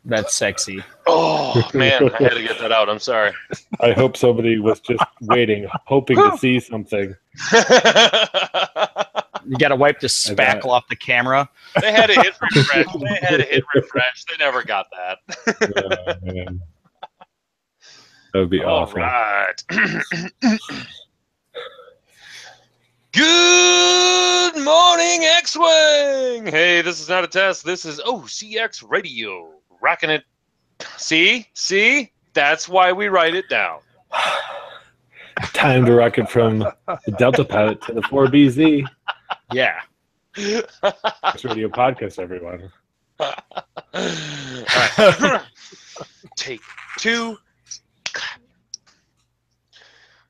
That's sexy. Oh, man, I had to get that out. I'm sorry. I hope somebody was just waiting, hoping to see something. You got to wipe the spackle off the camera. They had to hit refresh. They never got that. Man. That would be awful. All right. Good morning, X-Wing. Hey, this is not a test. This is OCX Radio. Rocking it. See? That's why we write it down. Time to rock it from the Delta Pilot to the 4BZ. Yeah. It's Radio Podcast, everyone. All right. Take 2.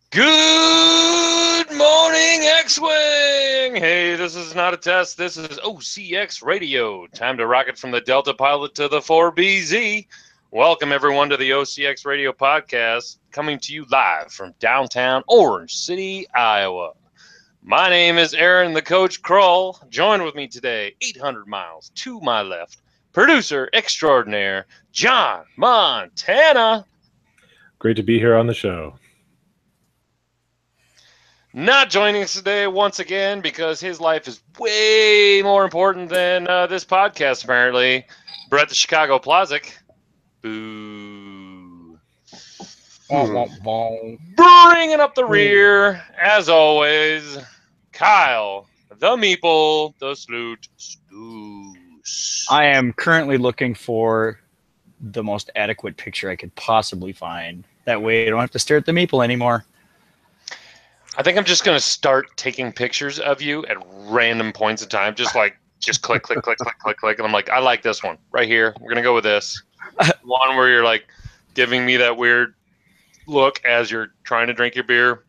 Good morning, X-Wing! Hey, this is not a test. This is OCX Radio. Time to rock it from the Delta Pilot to the 4BZ. Welcome, everyone, to the OCX Radio podcast, coming to you live from downtown Orange City, Iowa. My name is Aaron, the Coach Krull. Join with me today, 800 miles to my left, producer extraordinaire, John Montana. Great to be here on the show. Not joining us today once again because his life is way more important than this podcast, apparently. Brett the Chicago Plazik. Boo. Bringing up the rear, as always, Kyle, the Meeple, the Sloot, Stoos. I am currently looking for the most adequate picture I could possibly find. That way I don't have to stare at the Meeple anymore. I think I'm just going to start taking pictures of you at random points in time. Just click. And I'm like, I like this one right here. We're going to go with this. One where you're like giving me that weird look as you're trying to drink your beer.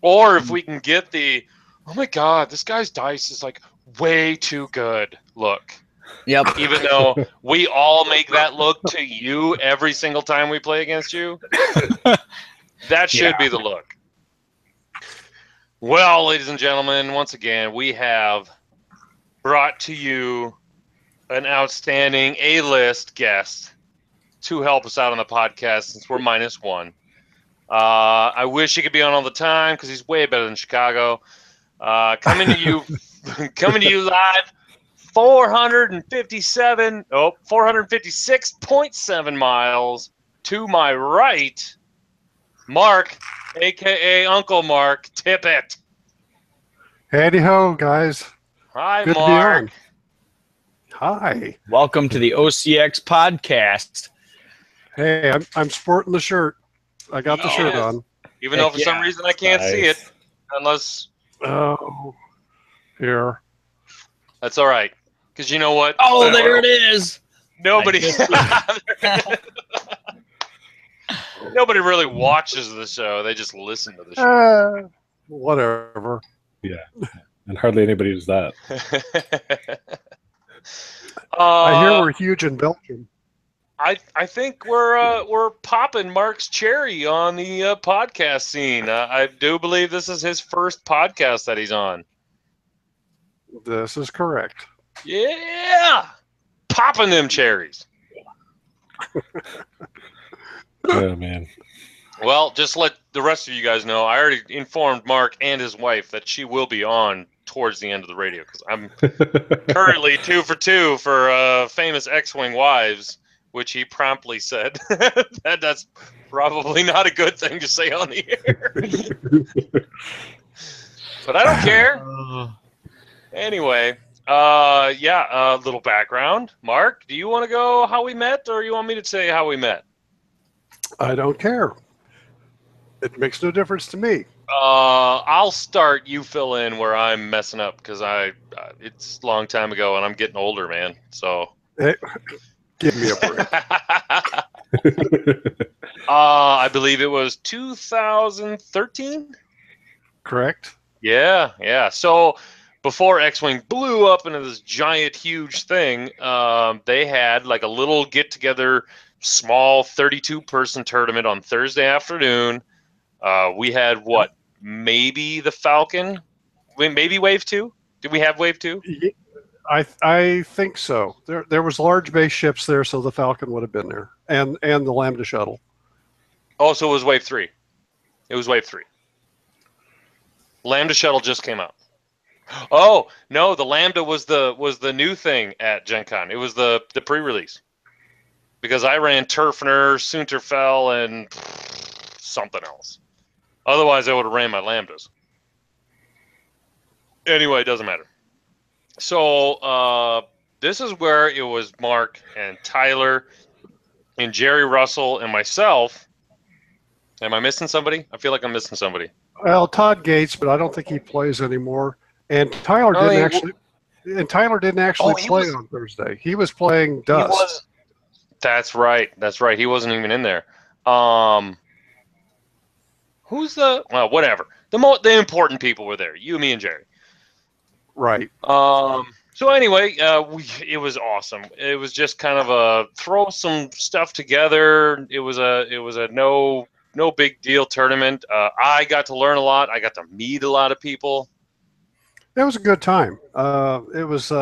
Or if we can get the, oh my God, this guy's dice is like way too good look. Yep. Even though we all make that look to you every single time we play against you. That should be the look. Well, ladies and gentlemen, once again, we have brought to you an outstanding A-list guest to help us out on the podcast since we're -1. I wish he could be on all the time because he's way better than Chicago. Coming to you live, 456.7 miles to my right, Mark, a.k.a. Uncle Mark Tippett. Howdy ho, guys. Hi, Good Mark. to be on. Hi. Welcome to the OCX podcast. Hey, I'm sporting the shirt. I got the shirt on. Even though for some reason I can't see it. Unless... Oh, here. That's all right. Because you know what? Oh, there it is. Nobody really watches the show. They just listen to the show. Whatever. Yeah. And hardly anybody does that. I hear we're huge in Belgium. I think we're popping Mark's cherry on the podcast scene. I do believe this is his first podcast that he's on. This is correct. Yeah, popping them cherries. Oh man. Well, just let the rest of you guys know. I already informed Mark and his wife that she will be on towards the end of the radio because I'm currently 2 for 2 for famous X-Wing wives, which he promptly said that's probably not a good thing to say on the air. But I don't care. Anyway, little background. Mark, do you want to go how we met, or you want me to say how we met? I don't care. It makes no difference to me. I'll start. You fill in where I'm messing up because it's a long time ago and I'm getting older, man. So Hey, give me a break. I believe it was 2013. Correct. Yeah. So before X-Wing blew up into this giant, huge thing, they had like a little get-together, small 32-person tournament on Thursday afternoon. We had maybe the Falcon, maybe Wave 2. Did we have Wave 2? I think so. There was large base ships there, so the Falcon would have been there, and the Lambda shuttle. Oh, so it was Wave 3. It was Wave 3. Lambda shuttle just came out. Oh no, the Lambda was the new thing at Gen Con. It was the pre-release. Because I ran Turfner, Sunterfell, and something else. Otherwise, I would have ran my Lambdas. Anyway, it doesn't matter. So this is where it was Mark and Tyler and Jerry Russell and myself. Am I missing somebody? I feel like I'm missing somebody. Well, Todd Gates, but I don't think he plays anymore. And Tyler didn't actually play on Thursday. He was playing Dust. That's right. He wasn't even in there. Who's well, whatever. The important people were there. You, me, and Jerry. Right. So anyway, it was awesome. It was just kind of a throw some stuff together. It was a no big deal tournament. I got to learn a lot. I they meet a lot of people. It was a good time. It was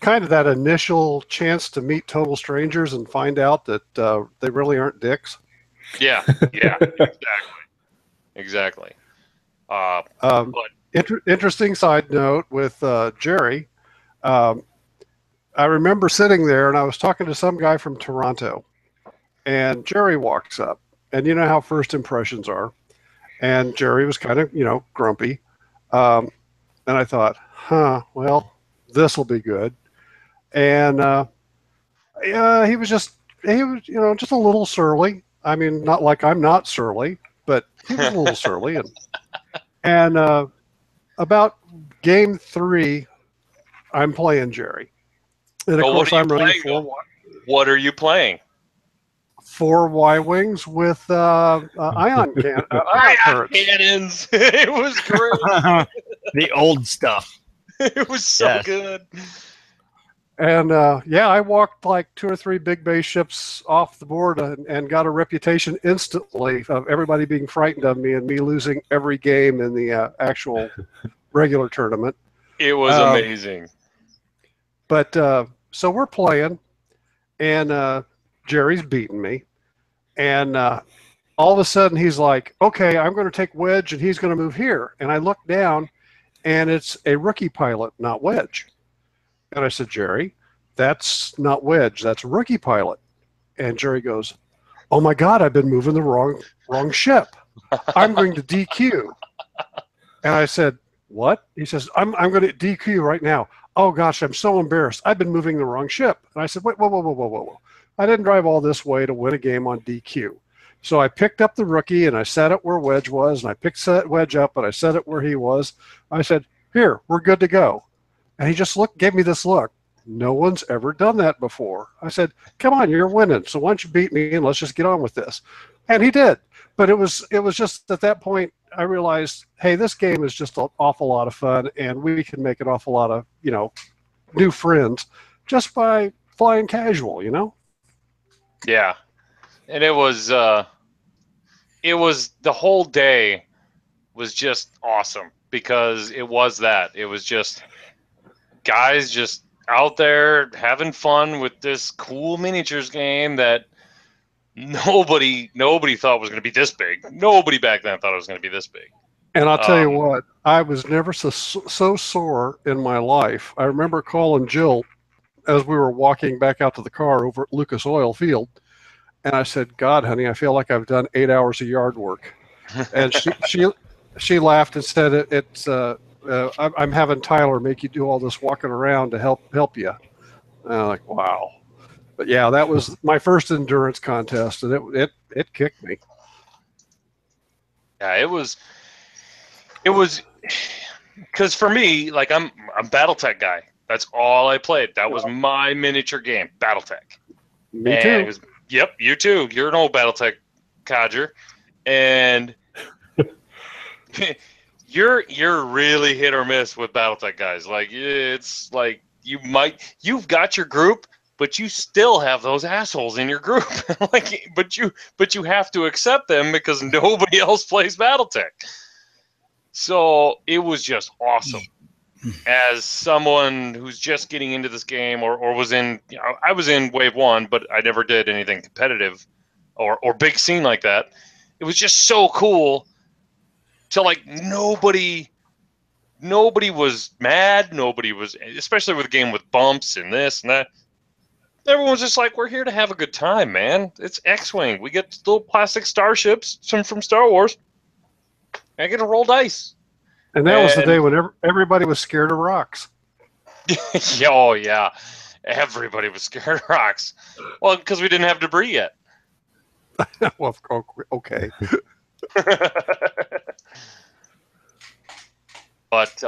kind of that initial chance to meet total strangers and find out that they really aren't dicks. Yeah, exactly. But interesting side note with Jerry. I remember sitting there and I was talking to some guy from Toronto, and Jerry walks up, and you know how first impressions are, and Jerry was kind of grumpy, and I thought, well, this will be good, and he was just a little surly. I mean, not like I'm not surly, but he was a little surly, and about game 3, I'm playing Jerry. And of course, I'm running 4. What are you playing? 4 Y-wings with ion cannons. It was great. The old stuff. It was so good. And I walked like 2 or 3 big base ships off the board and got a reputation instantly of everybody being frightened of me and me losing every game in the actual regular tournament. It was amazing. But so we're playing, and Jerry's beating me, and all of a sudden he's like, "Okay, I'm going to take Wedge, and he's going to move here." And I look down, and it's a rookie pilot, not Wedge. And I said, "Jerry, that's not Wedge. That's a rookie pilot." And Jerry goes, "Oh my God, I've been moving the wrong ship. I'm going to DQ." And I said, "What?" He says, I'm going to DQ right now." "Oh gosh, I'm so embarrassed. I've been moving the wrong ship." And I said, "Wait, whoa. I didn't drive all this way to win a game on DQ." So I picked up the rookie and I set it where Wedge was, and I picked Wedge up and I set it where he was. I said, "Here, we're good to go." And he just gave me this look. No one's ever done that before. I said, "Come on, you're winning. So why don't you beat me and let's just get on with this." And he did. But it was just at that point I realized, hey, this game is just an awful lot of fun, and we can make an awful lot of, new friends just by flying casual, Yeah. And it was the whole day was just awesome because it was just guys just out there having fun with this cool miniatures game that nobody thought was going to be this big. Nobody back then thought it was going to be this big. And I'll tell you what, I was never so sore in my life. I remember calling Jill as we were walking back out to the car over at Lucas Oil Field, and I said, "God, honey, I feel like I've done 8 hours of yard work." And she laughed and said, I'm having Tyler make you do all this walking around to help you." And I'm like, wow. But yeah, that was my first endurance contest, and it kicked me. Yeah, it was because for me, like I'm BattleTech guy. That's all I played. That was my miniature game, BattleTech. Me too. Yep, you too. You're an old BattleTech codger, and you're really hit or miss with BattleTech guys. Like it's like you've got your group, but you still have those assholes in your group. but you have to accept them because nobody else plays BattleTech. So it was just awesome. as someone who's just getting into this game, or was in, I was in Wave 1, but I never did anything competitive or big scene like that. It was just so cool to, like, nobody was mad. Nobody was, especially with a game with bumps and this and that. Everyone's just like, we're here to have a good time, man. It's X-Wing. We get little plastic starships from Star Wars. I get to roll dice. And that was the day when everybody was scared of rocks. Oh, yeah. Everybody was scared of rocks. Well, because we didn't have debris yet. Well, okay. But,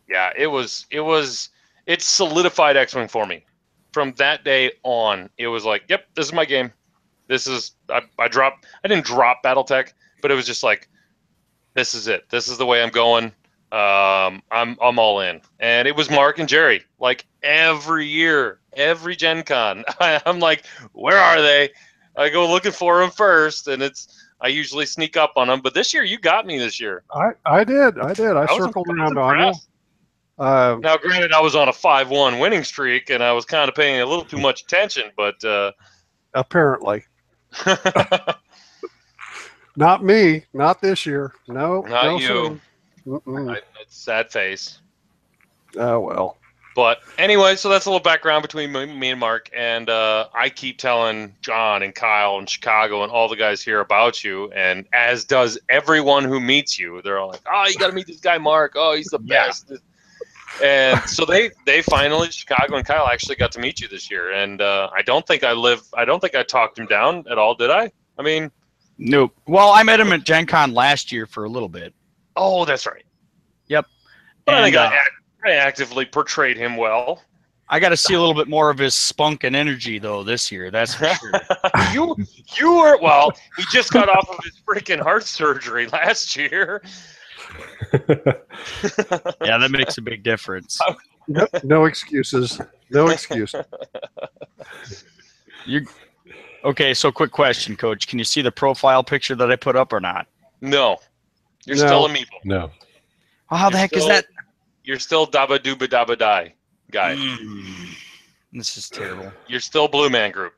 yeah, it solidified X-Wing for me. From that day on, it was like, yep, this is my game. This is, I didn't drop Battletech, but it was just like, this is it. This is the way I'm going. I'm all in. And it was Mark and Jerry, like every year, every Gen Con. I'm like, where are they? I go looking for them first, and I usually sneak up on them. But this year, you got me this year. I did. I circled around on you. Now, granted, I was on a 5-1 winning streak, and I was kind of paying a little too much attention, but apparently. Not me. Not this year. No. Not you. It's sad face. Oh, well. But anyway, so that's a little background between me and Mark. And I keep telling John and Kyle and Chicago and all the guys here about you. And as does everyone who meets you. They're all like, oh, you got to meet this guy, Mark. Oh, he's the best. And so they finally, Chicago and Kyle actually got to meet you this year. And I don't think I talked him down at all, did I? I mean... Nope. Well, I met him at Gen Con last year for a little bit. Oh, that's right. Yep. But I think I actively portrayed him well. I got to see a little bit more of his spunk and energy, though, this year. That's for sure. You were, well, he just got off of his freaking heart surgery last year. Yeah, that makes a big difference. No excuses. No excuses. Okay, so quick question, Coach. Can you see the profile picture that I put up or not? No. You're still a meeple. No. Oh, how the heck is that? You're still Dabba Dooba Dabba Die guy. This is terrible. You're still Blue Man Group.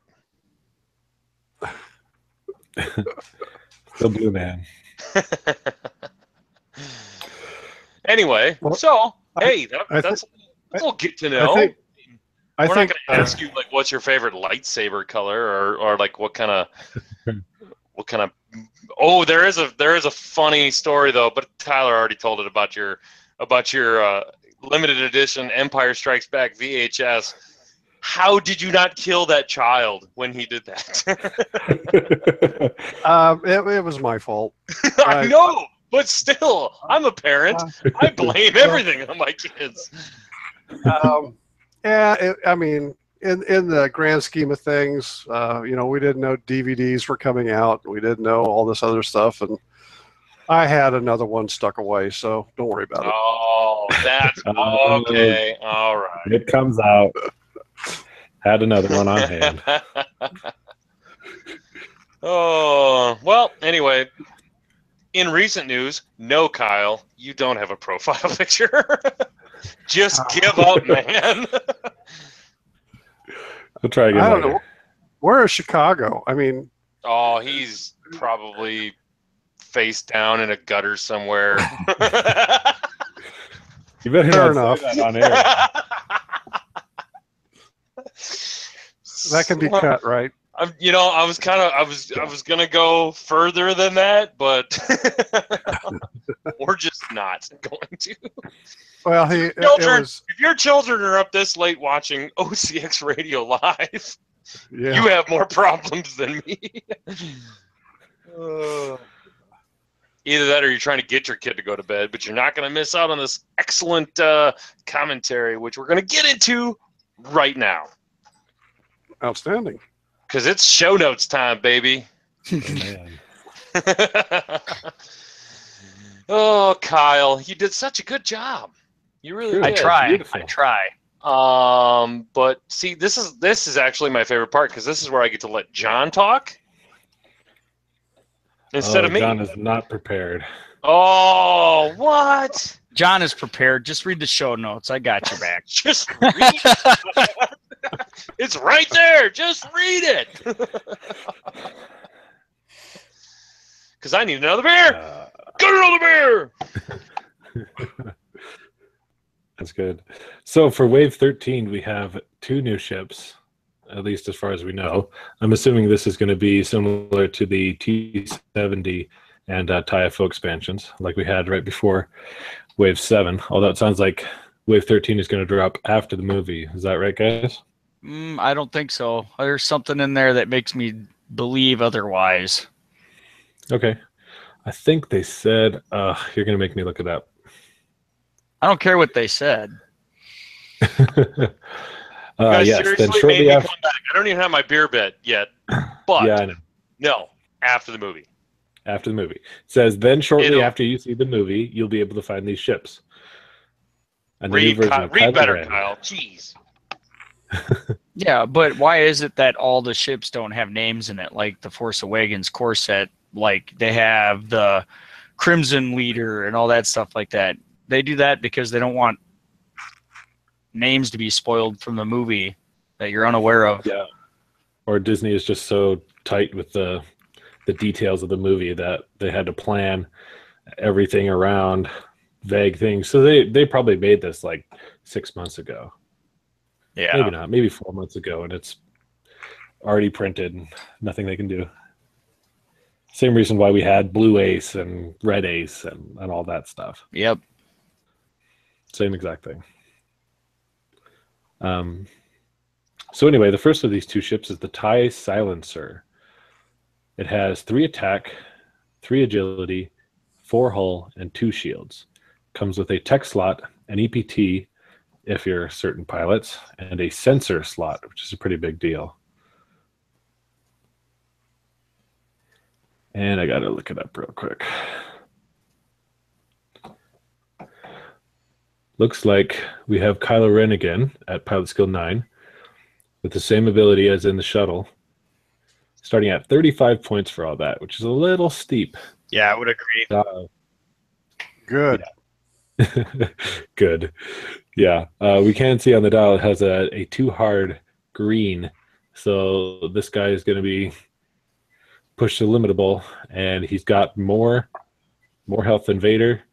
Still Blue Man. Anyway, so, hey, that's a little get to know. We're not going to ask you, like, what's your favorite lightsaber color, or like what kind of. Oh, there is a funny story though, but Tyler already told it about your limited edition Empire Strikes Back VHS. How did you not kill that child when he did that? It was my fault. I know, but still, I'm a parent. I blame everything on my kids. Yeah, I mean, in the grand scheme of things, we didn't know DVDs were coming out. We didn't know all this other stuff, and I had another one stuck away, so don't worry about it. Oh, that's okay. All right. It comes out. Had another one on hand. Oh, well, anyway, in recent news, no, Kyle, you don't have a profile picture. Just give up, man. We'll try again. I don't know. Where is Chicago? I mean... Oh, he's probably face down in a gutter somewhere. You better Fair not enough. say that on air. That can be cut, right? I was gonna go further than that, but we're just not going to. Well, if your children are up this late watching OCX Radio live, you have more problems than me. Either that, or you're trying to get your kid to go to bed, but you're not going to miss out on this excellent commentary, which we're going to get into right now. Outstanding. Because it's show notes time, baby. Man. Oh, Kyle, you did such a good job. You really did. I try. Beautiful. I try. But see, this is actually my favorite part, because this is where I get to let John talk instead of me. John is not prepared. Oh, what? John is prepared. Just read the show notes. I got your back. Just read it. It's right there. Just read it. Because I need another beer. Get another beer. That's good. So for Wave 13, we have 2 new ships, at least as far as we know. I'm assuming this is going to be similar to the T-70 and TIFO expansions like we had right before Wave 7, although it sounds like Wave 13 is going to drop after the movie. Is that right, guys? I don't think so. There's something in there that makes me believe otherwise. Okay. I think they said, you're going to make me look it up. I don't care what they said. Yes, then shortly after. I don't even have my beer bet yet, but yeah, I know. No, after the movie. After the movie. It says, then shortly after you see the movie, you'll be able to find these ships. And read better, Kyle. Jeez. Yeah, but why is it that all the ships don't have names in it, like the Force Awakens core set? Like they have the Crimson Leader and all that stuff like that. They do that because they don't want names to be spoiled from the movie that you're unaware of. Yeah. Or Disney is just so tight with the details of the movie that they had to plan everything around vague things. So they probably made this like 6 months ago. Yeah. Maybe not. Maybe 4 months ago, and it's already printed and nothing they can do. Same reason why we had Blue Ace and Red Ace and all that stuff. Yep. Same exact thing. So anyway, the first of these 2 ships is the TIE Silencer. It has 3 attack, 3 agility, 4 hull, and 2 shields. Comes with a tech slot, an EPT, if you're certain pilots, and a sensor slot, which is a pretty big deal. And I got to look it up real quick. Looks like we have Kylo Ren again at Pilot Skill 9 with the same ability as in the shuttle, starting at 35 points for all that, which is a little steep. Yeah, I would agree. Good. Yeah. Good. Yeah. We can see on the dial it has a too hard green. So this guy is going to be pushed to limitable, and he's got more health than Vader,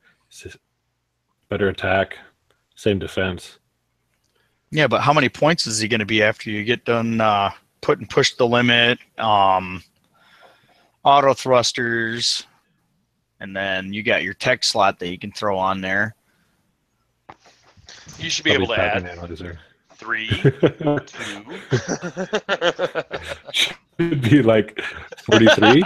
better attack, same defense. Yeah, but how many points is he going to be after you get done push the limit, auto thrusters, and then you got your tech slot that you can throw on there. You should be able to add 3, 2. Should be like 43.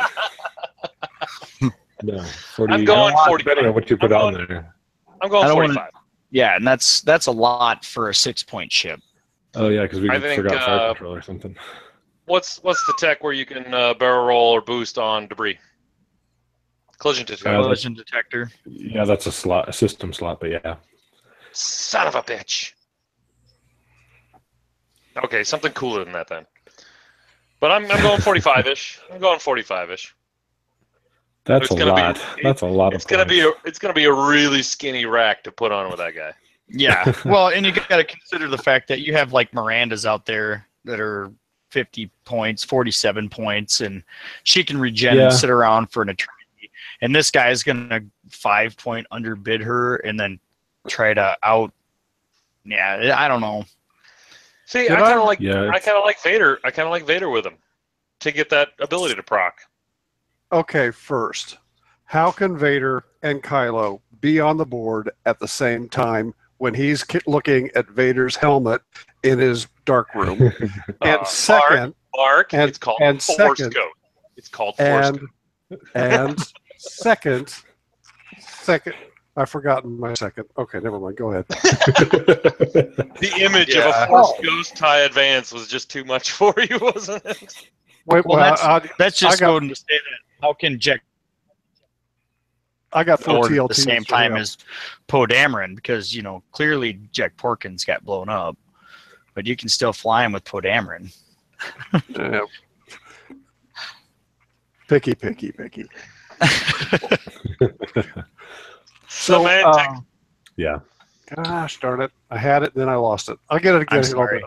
No, 40. I'm going 40. Depending on what you put on there. I'm going 45. Yeah, and that's a lot for a 6-point ship. Oh yeah, because we forgot fire control or something. What's the tech where you can barrel roll or boost on debris? Collision detector. Collision detector. Yeah, that's a system slot, but yeah. Son of a bitch. Okay, something cooler than that then. But I'm going 45-ish. I'm going 45-ish. That's a lot. That's a lot of points. It's gonna be a really skinny rack to put on with that guy. Yeah. Well, and you got to consider the fact that you have like Miranda's out there that are 50 points, 47 points, and she can regen and sit around for an eternity. And this guy is gonna 5-point underbid her and then try to out. Yeah, I don't know. See, I kind of like Vader. I kind of like Vader with him to get that ability to proc. Okay, first, how can Vader and Kylo be on the board at the same time when he's looking at Vader's helmet in his dark room? And second, Mark, it's called Force Code. It's called Force Code. And second, I've forgotten my second. Okay, never mind. Go ahead. The image of a Force Ghost TIE Advance was just too much for you, wasn't it? Wait, that's just going to say that. How can Jack? I got 4 TLTs at the same time as Poe Dameron, because clearly Jack Porkins got blown up, but you can still fly him with Poe Dameron. Picky. Semantics. Yeah. Gosh darn it! I had it, then I lost it. I'll get it again. I'm sorry.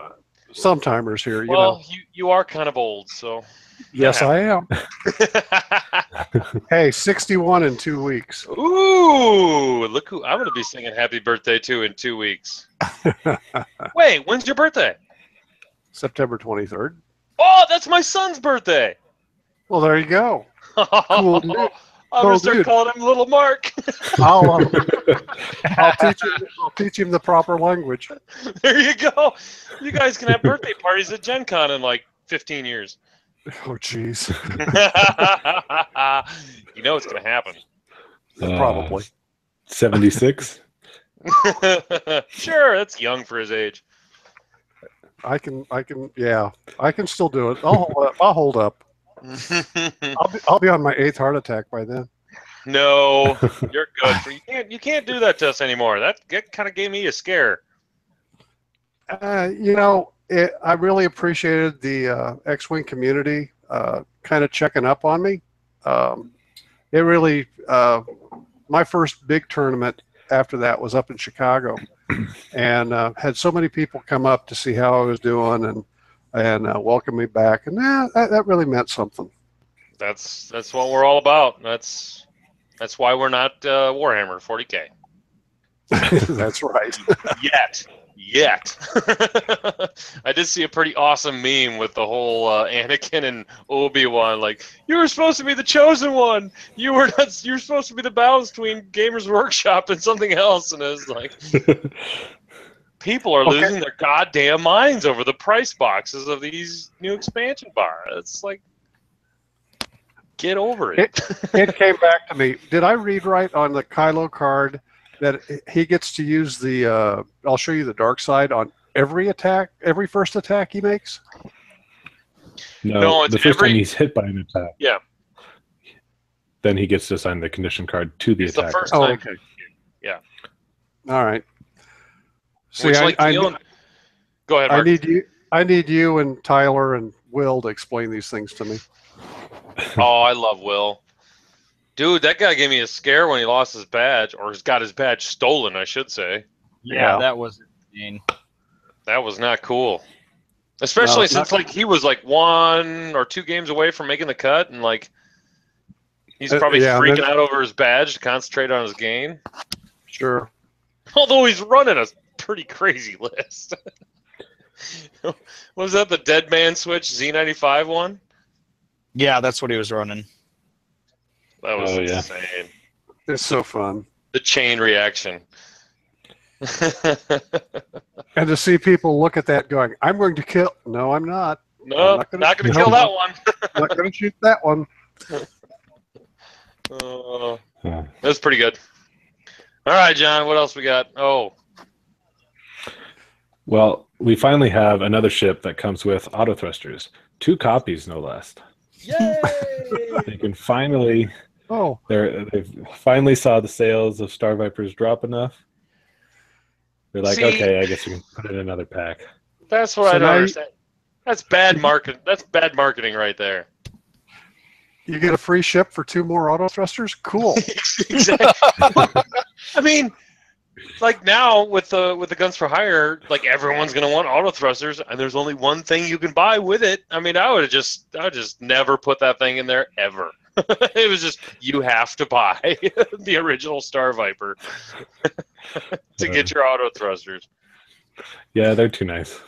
Some timers here, you know. Well, you are kind of old, so. Yes, I am. Hey, 61 in 2 weeks. Ooh, look who I'm going to be singing happy birthday to in 2 weeks. Wait, when's your birthday? September 23rd. Oh, that's my son's birthday. Well, there you go. Cool dude. I'm going to start calling him Little Mark. I'll teach him the proper language. There you go. You guys can have birthday parties at Gen Con in like 15 years. Oh, jeez. You know it's going to happen. Probably. 76? Sure, that's young for his age. I can still do it. I'll hold up. I'll be on my 8th heart attack by then. No, you're good. You can't do that to us anymore. That kind of gave me a scare. I really appreciated the X-Wing community kind of checking up on me. It really, my first big tournament after that was up in Chicago, and had so many people come up to see how I was doing and welcome me back, and that really meant something. That's what we're all about. That's why we're not Warhammer 40K. That's right. Yet. I did see a pretty awesome meme with the whole Anakin and Obi-Wan, like, you were supposed to be the chosen one. You're supposed to be the balance between Gamers Workshop and something else. And it was like, people are losing their goddamn minds over the price boxes of these new expansion bars. It's like, get over it. It came back to me. Did I read right on the Kylo card that he gets to use the I'll show you the dark side on every first attack he makes? No, it's the first time he's hit by an attack. Yeah. Then he gets to assign the condition card to the attacker. The first time. Okay. Yeah. All right. See, Go ahead, Mark. I need you and Tyler and Will to explain these things to me. Oh, I love Will. Dude, that guy gave me a scare when he lost his badge, or got his badge stolen, I should say. Yeah, that was insane. That was not cool. Especially since he was like 1 or 2 games away from making the cut, and like he's probably freaking out over his badge to concentrate on his game. Sure. Although he's running a pretty crazy list. Was that the Dead Man Switch Z95 one? Yeah, that's what he was running. That was insane. It's so fun. The chain reaction. And to see people look at that going, I'm going to kill. No, I'm not. No, not going to kill that one. I'm not going to shoot that one. That's pretty good. All right, John, what else we got? Oh. Well, we finally have another ship that comes with auto thrusters. 2 copies, no less. Yay! They can finally... Oh. They've finally saw the sales of Star Vipers drop enough. They're like, okay, I guess we can put it in another pack. That's what I don't understand. That's bad marketing. That's bad marketing right there. You get a free ship for 2 more auto thrusters? Cool. Exactly. I mean, like now with the Guns for Hire, like everyone's gonna want auto thrusters, and there's only one thing you can buy with it. I mean, I would just never put that thing in there ever. It was just, you have to buy the original Star Viper to get your auto thrusters. Yeah, they're too nice.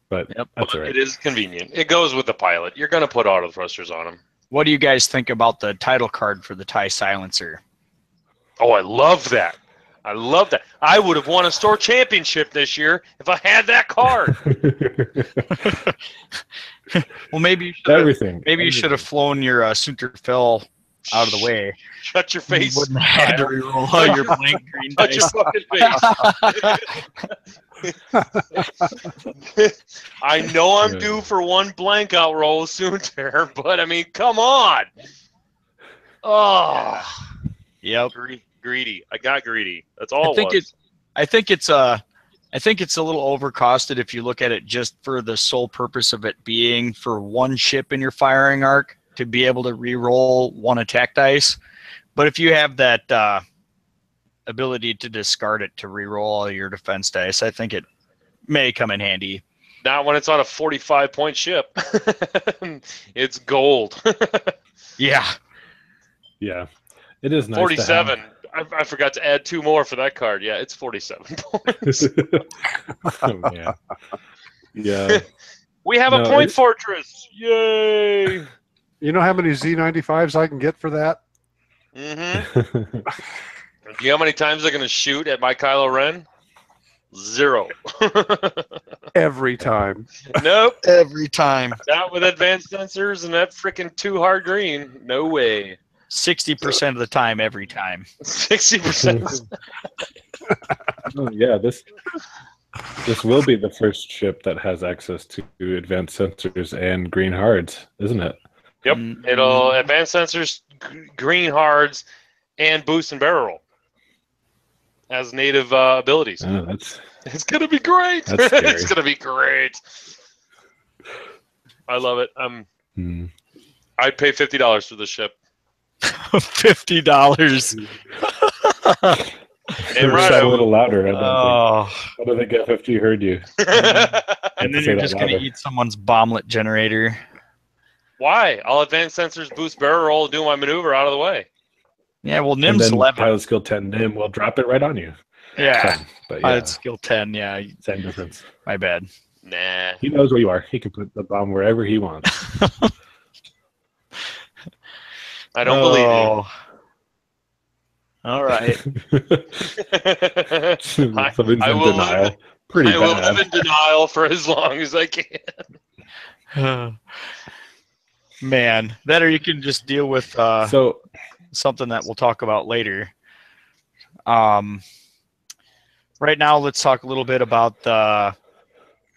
But that's all right. It is convenient. It goes with the pilot. You're going to put auto thrusters on them. What do you guys think about the title card for the TIE Silencer? Oh, I love that. I love that. I would have won a store championship this year if I had that card. Well, maybe you should have flown your Sunter Phil out of the way. Shut your face. You wouldn't have had to reroll all your blank green dice. Shut your fucking face. I know I'm due for 1 blank out roll Sunter, but I mean, come on. Oh. Yep. Greedy. I got greedy. That's all it was. I think it's a little overcosted if you look at it just for the sole purpose of it being for 1 ship in your firing arc to be able to re-roll 1 attack dice. But if you have that ability to discard it to reroll all your defense dice, I think it may come in handy. Not when it's on a 45-point ship. It's gold. Yeah. It is nice 47. to have. I forgot to add 2 more for that card. Yeah, it's 47 points. Oh, man. Yeah. We have a point fortress. Yay! You know how many Z95s I can get for that? Mm-hmm. Do you know how many times they're going to shoot at my Kylo Ren? 0. Every time. Nope. Every time. Not with advanced sensors and that freaking 2 hard green. No way. 60% of the time, every time. 60%. Oh, yeah, this will be the first ship that has access to advanced sensors and green hards, isn't it? Yep. It'll advanced sensors, green hards, and boost and barrel roll as native abilities. Oh, It's gonna be great. That's scary. It's gonna be great. I love it. I'd pay $50 for this ship. $50. And right, a little louder. I don't Oh. think. I don't think FFG heard you. And then you're just going to eat someone's bomblet generator. Why? I'll advance sensors, boost barrel roll, and do my maneuver out of the way. Yeah, well, And Nim's then 11. pilot skill 10 Nim will drop it right on you. Yeah. But Pilot skill 10, yeah. same difference. My bad. Nah. He knows where you are. He can put the bomb wherever he wants. I don't believe you. All right. Somebody's in I will denial. live- Pretty I will bad. live in denial for as long as I can. Man, that or you can just deal with So something that we'll talk about later. Right now, let's talk a little bit about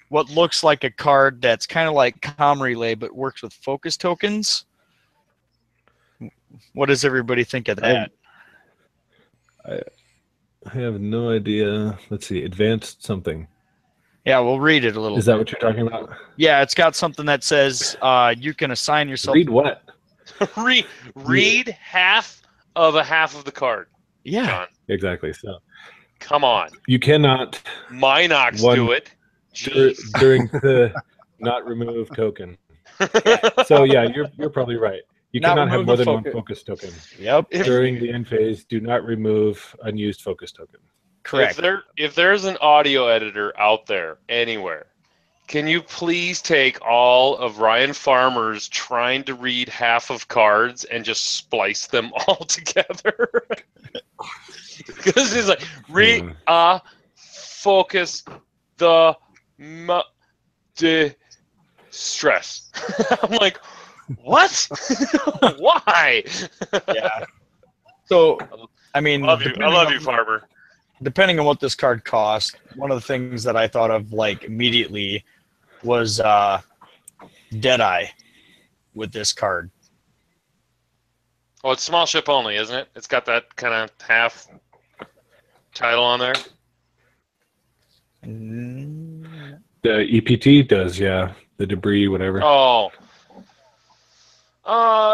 what looks like a card that's kind of like Com Relay, but works with focus tokens. What does everybody think of that? I have no idea. Let's see. Advanced something. Yeah, we'll read it a little. Is that what you're talking about? Yeah, it's got something that says you can assign yourself. Read what? Read half of the card. Yeah. John. Exactly. So Come on. you cannot Minox do it. during the not remove token. So yeah, you're probably right. You Not cannot have remove more the than one focus. focus token. Yep. During the end phase, do not remove unused focus token. Correct. If there's an audio editor out there anywhere, can you please take all of Ryan Farmer's trying to read half of cards and just splice them all together? Because he's like, focus the distress. I'm like, what? Why? Yeah. So, I mean, I love you, Farmer. Depending on what this card costs, one of the things that I thought of like immediately was Deadeye with this card. Oh, it's small ship only, isn't it? It's got that kind of half title on there. The EPT does, yeah. The debris, whatever. Oh.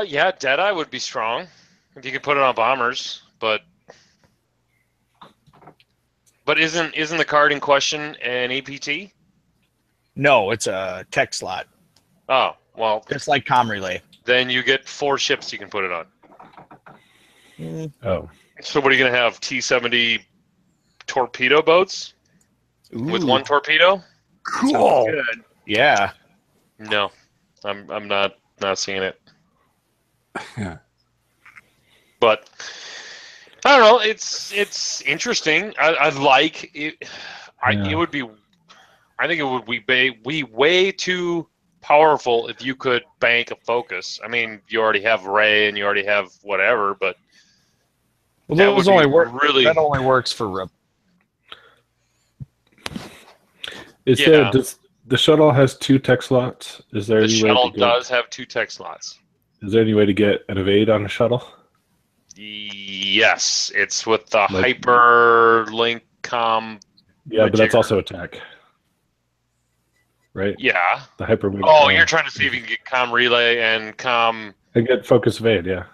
Yeah, Deadeye would be strong if you could put it on bombers, but isn't the card in question an EPT? No, it's a tech slot. Oh, well, It's like Com Relay. then you get 4 ships you can put it on. Oh. So what are you going to have, T-70 torpedo boats with 1 torpedo? Cool. Good. Yeah. No, I'm not seeing it. Yeah. But I don't know. It's interesting. I like it. It would be. I think it would be way too powerful if you could bank a focus. I mean, you already have Ray and you already have whatever, but Well, that would only be really. that only works for Rip. Is Yeah. there, does the shuttle has 2 tech slots? Is there The any way shuttle to does have 2 tech slots. Is there any way to get an evade on a shuttle? Yes, it's with the hyperlink com. Yeah, but that's also attack. Right? Yeah. The hyperlink. Oh, you're trying to see if you can get com relay and com. I get focus evade, yeah.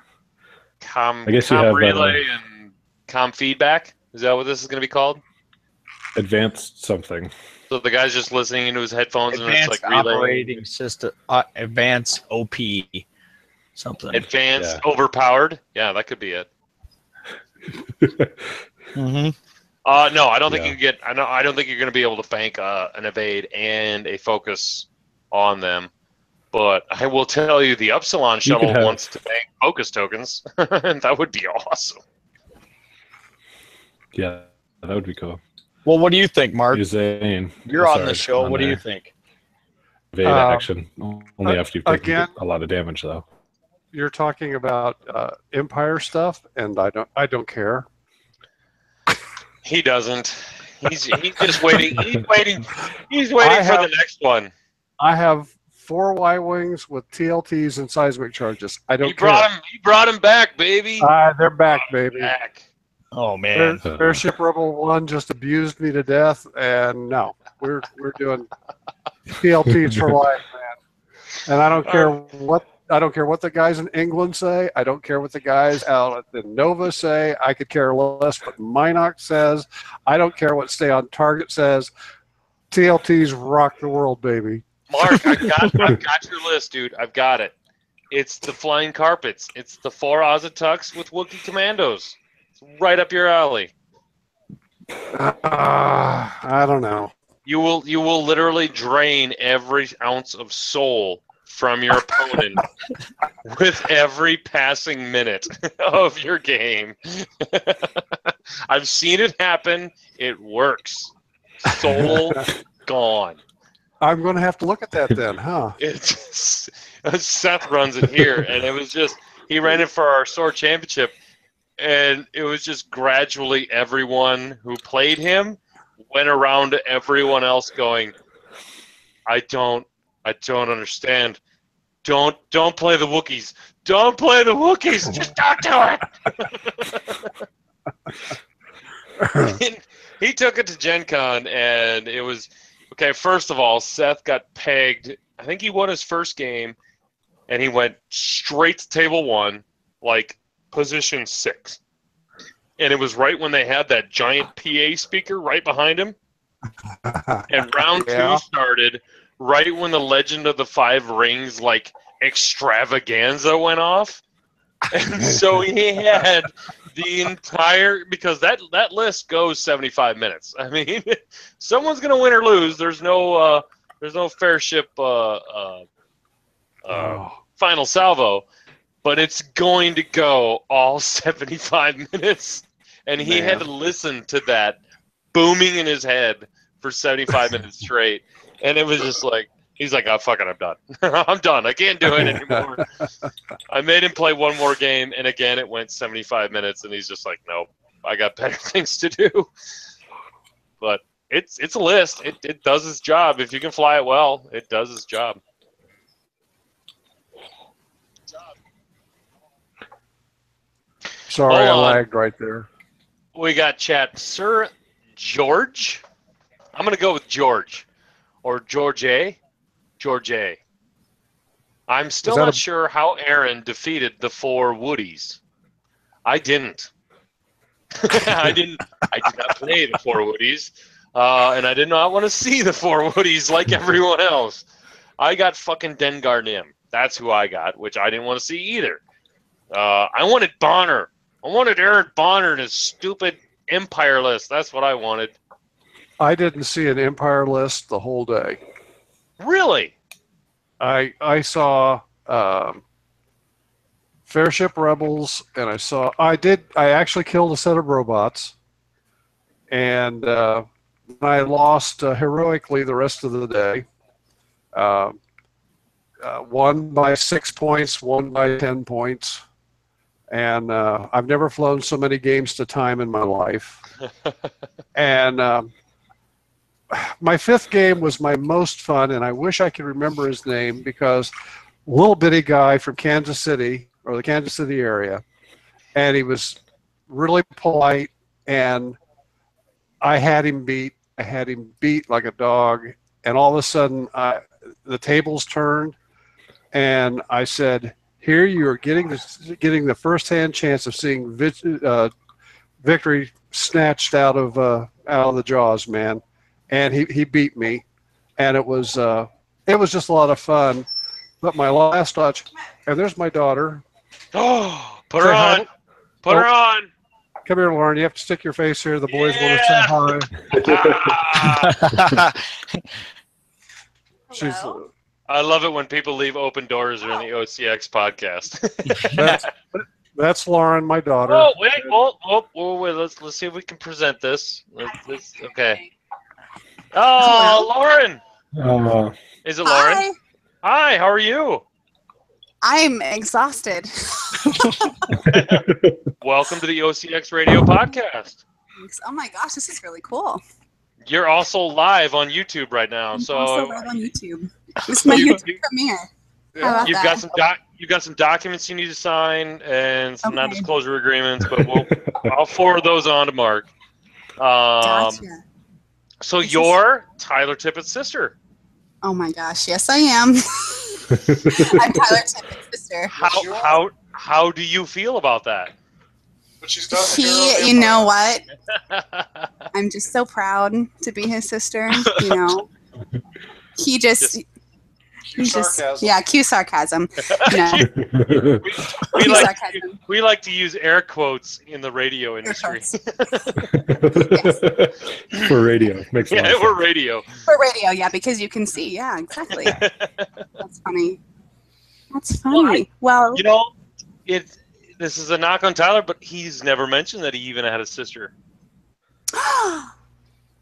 Com. I guess you com have, relay and com feedback. Is that what this is going to be called? Advanced something. So the guy's just listening into his headphones Advanced and it's like relaying. operating system, advanced OP, something. Advanced, overpowered. Yeah, that could be it. Mm-hmm. No, I don't think you can get. I don't think you're going to be able to bank an evade and a focus on them. But I will tell you, the Upsilon shuttle wants to bank focus tokens, and that would be awesome. Yeah, that would be cool. Well, what do you think, Mark? You're on the show. What do you think? Evade action. Only after you've taken a lot of damage, though. You're talking about Empire stuff, and I don't care. He doesn't. He's just waiting. He's waiting for the next one. I have 4 Y-wings with TLTs and seismic charges. I don't care. He brought him back, baby. They're back, baby. Back. Oh man, Airship Rebel 1 just abused me to death, and no, we're doing TLTs for life, man. And I don't care what the guys in England say. I don't care what the guys out at the Nova say. I could care less what Minox says. I don't care what Stay on Target says. TLTs rock the world, baby. Mark, I've got your list, dude. I've got it. It's the flying carpets. It's the 4 Ozatucks with Wookiee commandos. It's right up your alley. I don't know. You will literally drain every ounce of soul from your opponent with every passing minute of your game. I've seen it happen. It works. Soul gone. I'm going to have to look at that then, huh? Seth runs it here, and it was just he ran it for our SOAR championship, and it was just gradually everyone who played him went around to everyone else going, I don't understand. Don't play the Wookiees. Don't play the Wookiees. Just don't do it. He took it to Gen Con, and it was okay. First of all, Seth got pegged. I think he won his first game, and he went straight to table 1, like position 6. And it was right when they had that giant PA speaker right behind him. And round 2 started right when the Legend of the 5 Rings like extravaganza went off. And so he had the entire, because that list goes 75 minutes. I mean, someone's going to win or lose. There's no fair ship final salvo, but it's going to go all 75 minutes. And he had to listen to that booming in his head for 75 minutes straight. And it was just like, he's like, oh, fuck it, I'm done. I'm done. I can't do it anymore. I made him play one more game, and again, it went 75 minutes, and he's just like, nope, I got better things to do. But it's a list. It does its job. If you can fly it well, it does its job. Sorry, I lagged right there. We got chat. Sir George? I'm going to go with George. Or George A. George A. I'm still not sure how Aaron defeated the 4 Woodies. I didn't. I did not play the 4 Woodies. And I did not want to see the 4 Woodies like everyone else. I got fucking Dengar Nim. That's who I got, which I didn't want to see either. I wanted Bonner. I wanted Aaron Bonner in his stupid Empire list. That's what I wanted. I didn't see an Empire list the whole day. Really? I saw Fairship Rebels, and I actually killed a set of robots, and I lost heroically the rest of the day. One by 6 points, one by 10 points. And I've never flown so many games to time in my life. And my 5th game was my most fun, and I wish I could remember his name because little bitty guy from Kansas City, or the Kansas City area, and he was really polite, and I had him beat. I had him beat like a dog, and all of a sudden the tables turned, and I said, here you are getting the first-hand chance of seeing victory snatched out of the jaws, man. And he beat me, and it was just a lot of fun. But my last touch, and there's my daughter. Oh, put her on. Put her on. Come here, Lauren. You have to stick your face here. The boys want to say hi. She's. I love it when people leave open doors during the OCX podcast. That's Lauren, my daughter. Oh wait! Oh wait! Let's see if we can present this. Okay. Oh, Lauren. Is it Lauren? Hi. Hi. How are you? I'm exhausted. Welcome to the OCX Radio podcast. Oh my gosh, this is really cool. You're also live on YouTube right now, so also live on YouTube. This is my YouTube premiere. How about you've got some documents you need to sign and some non-disclosure agreements, but I'll forward those on to Mark. Gotcha. So you're Tyler Tippett's sister. Oh my gosh, yes I am. I'm Tyler Tippett's sister. How do you feel about that? But she's done you know what? I'm just so proud to be his sister. You know, he just sarcasm. Yeah, cue sarcasm. We like to use air quotes in the radio industry. For radio, makes sense. Yeah, we're radio. For radio, yeah, because you can see. Yeah, exactly. That's funny. That's funny. Well, you know, this is a knock on Tyler, but he's never mentioned that he even had a sister.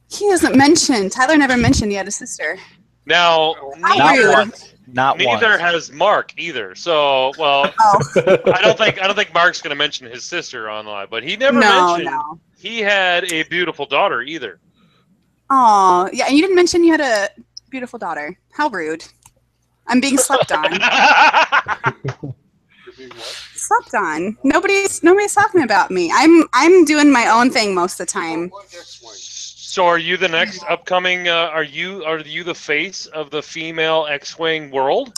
He hasn't mentioned. Tyler never mentioned he had a sister. Now, neither has Mark either. So, well, I don't think Mark's going to mention his sister online, but he never mentioned he had a beautiful daughter either. Oh, yeah, and you didn't mention you had a beautiful daughter. How rude! I'm being slept on. Slept on. Nobody's talking about me. I'm doing my own thing most of the time. So are you the next upcoming? Are you the face of the female X-Wing world?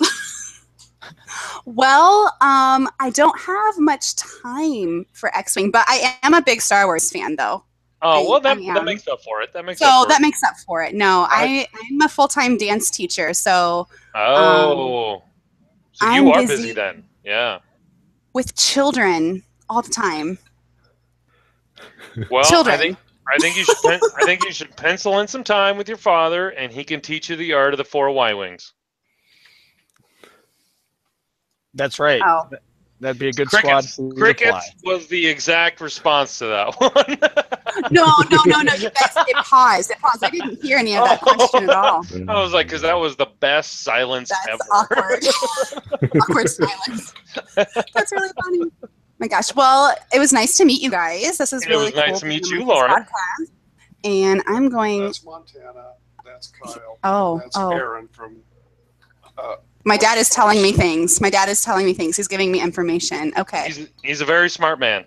Well, I don't have much time for X-Wing, but I am a big Star Wars fan, though. Oh, well, that makes up for it. That makes up for it. No, I'm a full-time dance teacher, so. Oh, so you are busy then? Yeah. With children all the time. Well, children. I think you should pencil in some time with your father, and he can teach you the art of the 4 Y-wings. That's right. Oh. That'd be a good squad. Crickets was the exact response to that one. No. You guys, it paused. I didn't hear any of that question at all. I was like, because that was the best silence ever. Awkward. Awkward silence. That's really funny. Oh my gosh. Well, it was nice to meet you guys. This is really cool. It was nice to meet you, Laura. And I'm going. That's Montana. That's Kyle. Oh. That's Aaron from. My dad is telling me things. He's giving me information. Okay. He's a very smart man.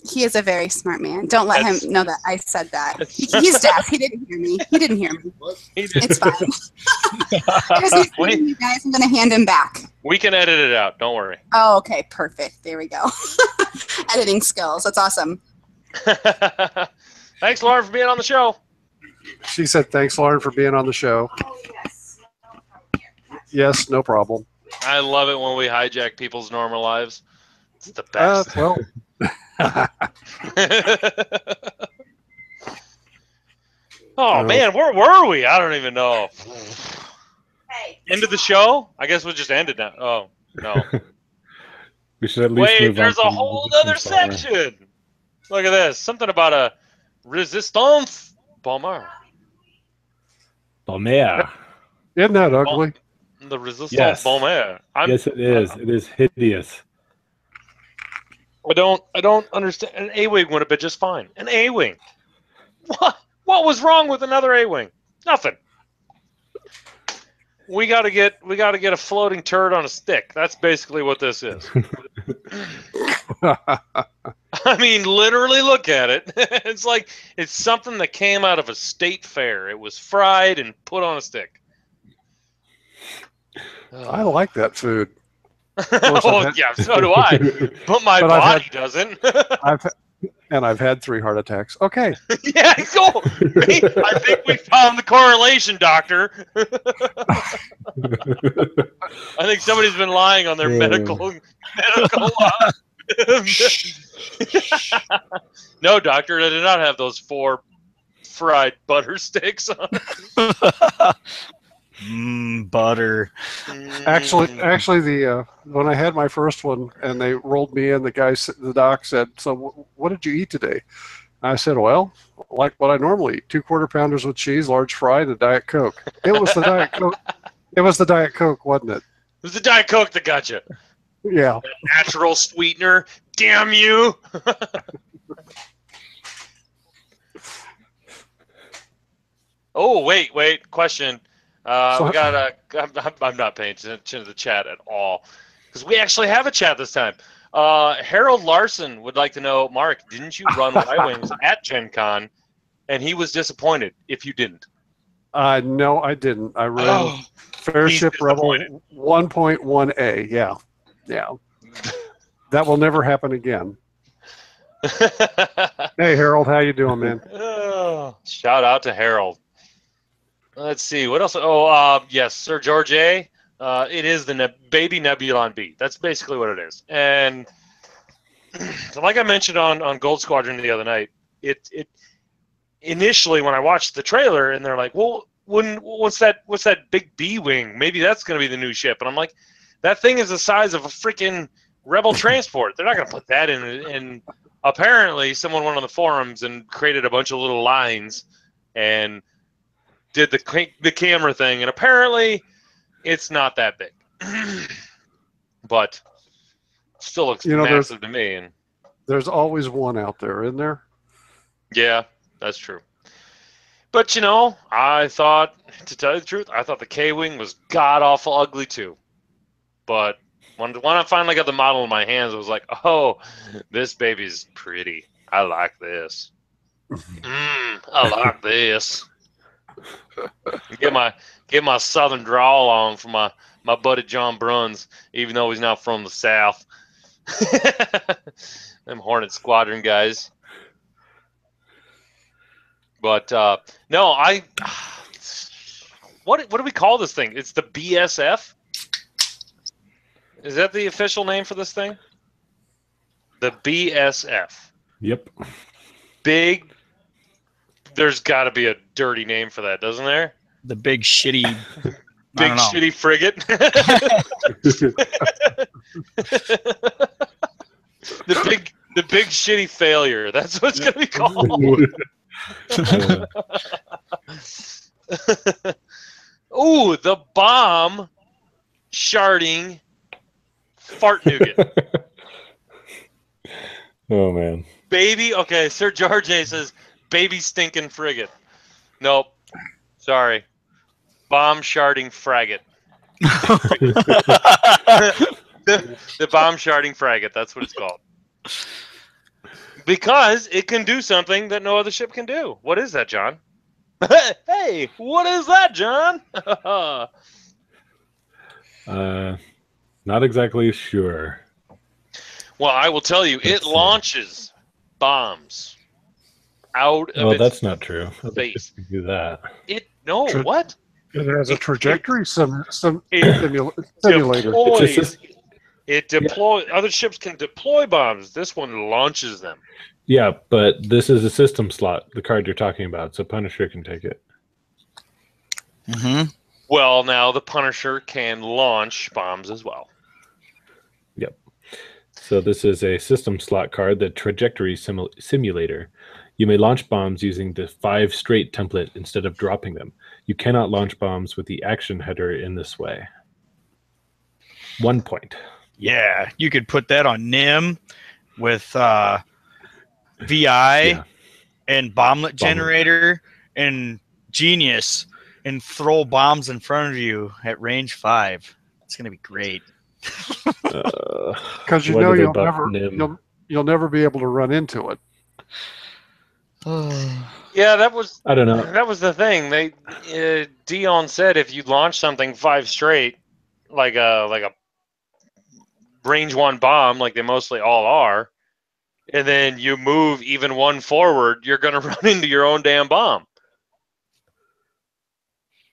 He is a very smart man. Don't let him know that I said that. He's deaf. He didn't hear me. It's fine. You guys, I'm going to hand him back. We can edit it out. Don't worry. Oh, okay. Perfect. There we go. Editing skills. That's awesome. Thanks, Lauren, for being on the show. She said, thanks, Lauren, for being on the show. Oh, yes. Yes, no problem. I love it when we hijack people's normal lives. It's the best. Well. Oh, man, where were we? I don't even know. Hey. End of the show? I guess we'll just end it now. Oh, no. We should at least move on. There's a whole other section. Look at this. Something about a resistance bomber. Bomber. Isn't that ugly? The resistance bomber. Yes, it is. It is hideous. I don't understand. An A-wing would have been just fine. An A-wing. What was wrong with another A-wing? Nothing. We gotta get a floating turd on a stick. That's basically what this is. I mean, literally look at it. It's like it's something that came out of a state fair. It was fried and put on a stick. I like that food. Oh, yeah, so do I. But my body doesn't. And I've had 3 heart attacks. Okay. Yeah, cool. I think we found the correlation, doctor. I think somebody's been lying on their medical. No, doctor, I did not have those 4 fried butter sticks on. Butter. Actually, the when I had my first one and they rolled me in, the doc said, "So what did you eat today?" I said, "Well, like what I normally eat: 2 quarter-pounders with cheese, large fry, and a Diet Coke." It was the Diet Coke. It was the Diet Coke, wasn't it? It was the Diet Coke that got you. Yeah. That natural sweetener. Damn you. Oh, wait. Question. We got I'm not paying attention to the chat at all because we actually have a chat this time. Harold Larson would like to know, Mark, didn't you run Y-Wings at Gen Con? And he was disappointed if you didn't. No, I didn't. I ran Fairship Rebel 1.1A. Yeah. That will never happen again. Hey, Harold, how you doing, man? Shout out to Harold. Let's see. What else? Oh, yes, Sir George A. It is the baby Nebulon B. That's basically what it is. And like I mentioned on Gold Squadron the other night, it initially when I watched the trailer and they're like, well, what's that big B wing? Maybe that's going to be the new ship. And I'm like, that thing is the size of a freaking Rebel transport. They're not going to put that in. And apparently someone went on the forums and created a bunch of little lines and did the camera thing, and apparently it's not that big. But still looks massive to me. And there's always one out there, isn't there? Yeah, that's true. But I thought, to tell you the truth, I thought the K-Wing was god-awful ugly too. But when I finally got the model in my hands, I was like, oh, this baby's pretty. I like this. I like this. Get my southern drawl on for my buddy John Bruns, even though he's not from the South. Them Hornet Squadron guys. But no, what do we call this thing? It's the BSF. Is that the official name for this thing? The BSF. Yep. Big. There's got to be a dirty name for that, doesn't there? The big shitty. Big shitty frigate. the big shitty failure. That's what it's gonna be called. Ooh, the bomb sharding fart nougat. Oh man. Baby. Okay, Sir George A says baby stinking frigate. Nope. Sorry. Bomb sharding fragate. the bomb sharding fragate. That's what it's called. Because it can do something that no other ship can do. What is that, John? Hey, what is that, John? Not exactly sure. Well, I will tell you, it launches bombs out of its that's not true. base. Do that. What? It has a trajectory simulator. It deploys. Other ships can deploy bombs. This one launches them. Yeah, but this is a system slot, the card you're talking about, so Punisher can take it. Mm-hmm. Well, now the Punisher can launch bombs as well. Yep. So this is a system slot card, the Trajectory Simulator. You may launch bombs using the 5 straight template instead of dropping them. You cannot launch bombs with the action header in this way. 1 point. Yeah, you could put that on NIM with VI and bomblet generator and Genius and throw bombs in front of you at range 5. It's going to be great. Because you'll never be able to run into it. Yeah, that was. I don't know. That was the thing. Dion said if you launch something 5 straight, like a range 1 bomb, like they mostly all are, and then you move even one forward, you're going to run into your own damn bomb.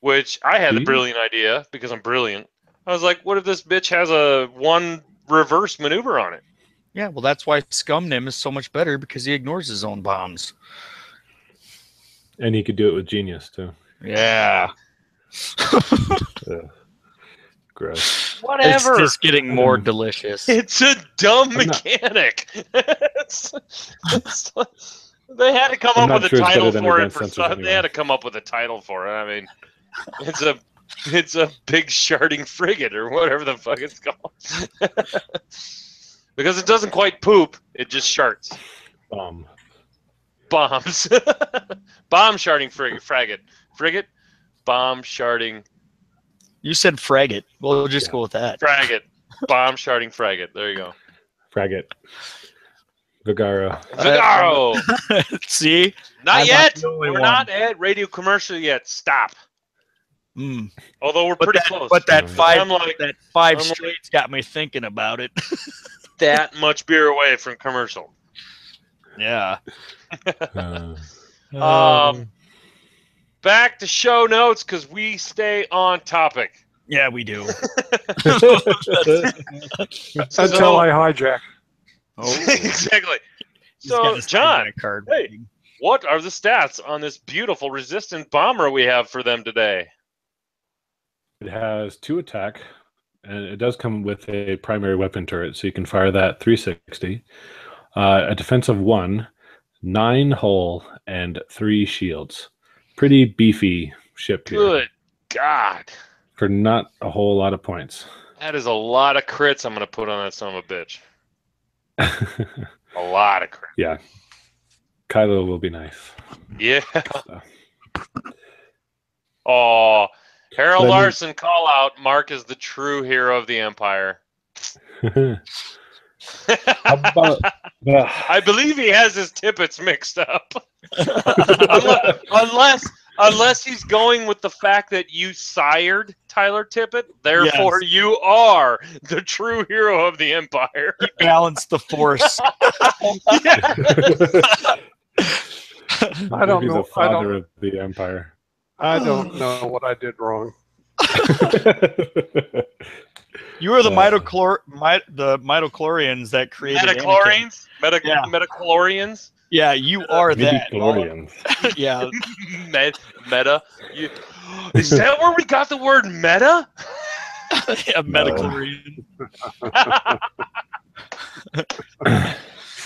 Which I had the brilliant idea, because I'm brilliant. I was like, what if this bitch has a one reverse maneuver on it? Yeah, well, that's why Scumnim is so much better, because he ignores his own bombs. And he could do it with genius, too. Yeah. Gross. Whatever. It's just getting more delicious. It's a dumb mechanic. They had to come up with a title for it. They had to come up with a title for it. I mean, it's a big sharding frigate or whatever the fuck it's called. Because it doesn't quite poop, it just sharts. Bombs. Bomb sharding frigate. Frigate? Bomb sharding. You said fragate. We'll just go with that. Fragate. Bomb sharding fragate. There you go. Fragate. Vigaro. See? Not yet. We're not at radio commercial yet. Stop. Although we're pretty close. But that five straight's got me thinking about it. That much beer away from commercial. Yeah. Back to show notes, because we stay on topic. Yeah, we do. Until I hijack. Oh. Exactly. So, John, hey, what are the stats on this beautiful resistant bomber we have for them today? It has 2 attack, and it does come with a primary weapon turret, so you can fire that 360. A defense of 1, 9 hull, and 3 shields. Pretty beefy ship here. Good God. For not a whole lot of points. That is a lot of crits I'm going to put on that son of a bitch. A lot of crits. Yeah. Kylo will be nice. Yeah. Oh, Harold Larson call out. Mark is the true hero of the Empire. I believe he has his Tippets mixed up. Unless he's going with the fact that you sired Tyler Tippett, therefore you are the true hero of the Empire. You balance the force. I don't know. The father of the Empire. I don't know what I did wrong. You are the midichlorians that created Metachlorians? Metachlorians? Yeah, you are that. Yeah. Meta. Is that where we got the word meta? Yeah, metachlorian.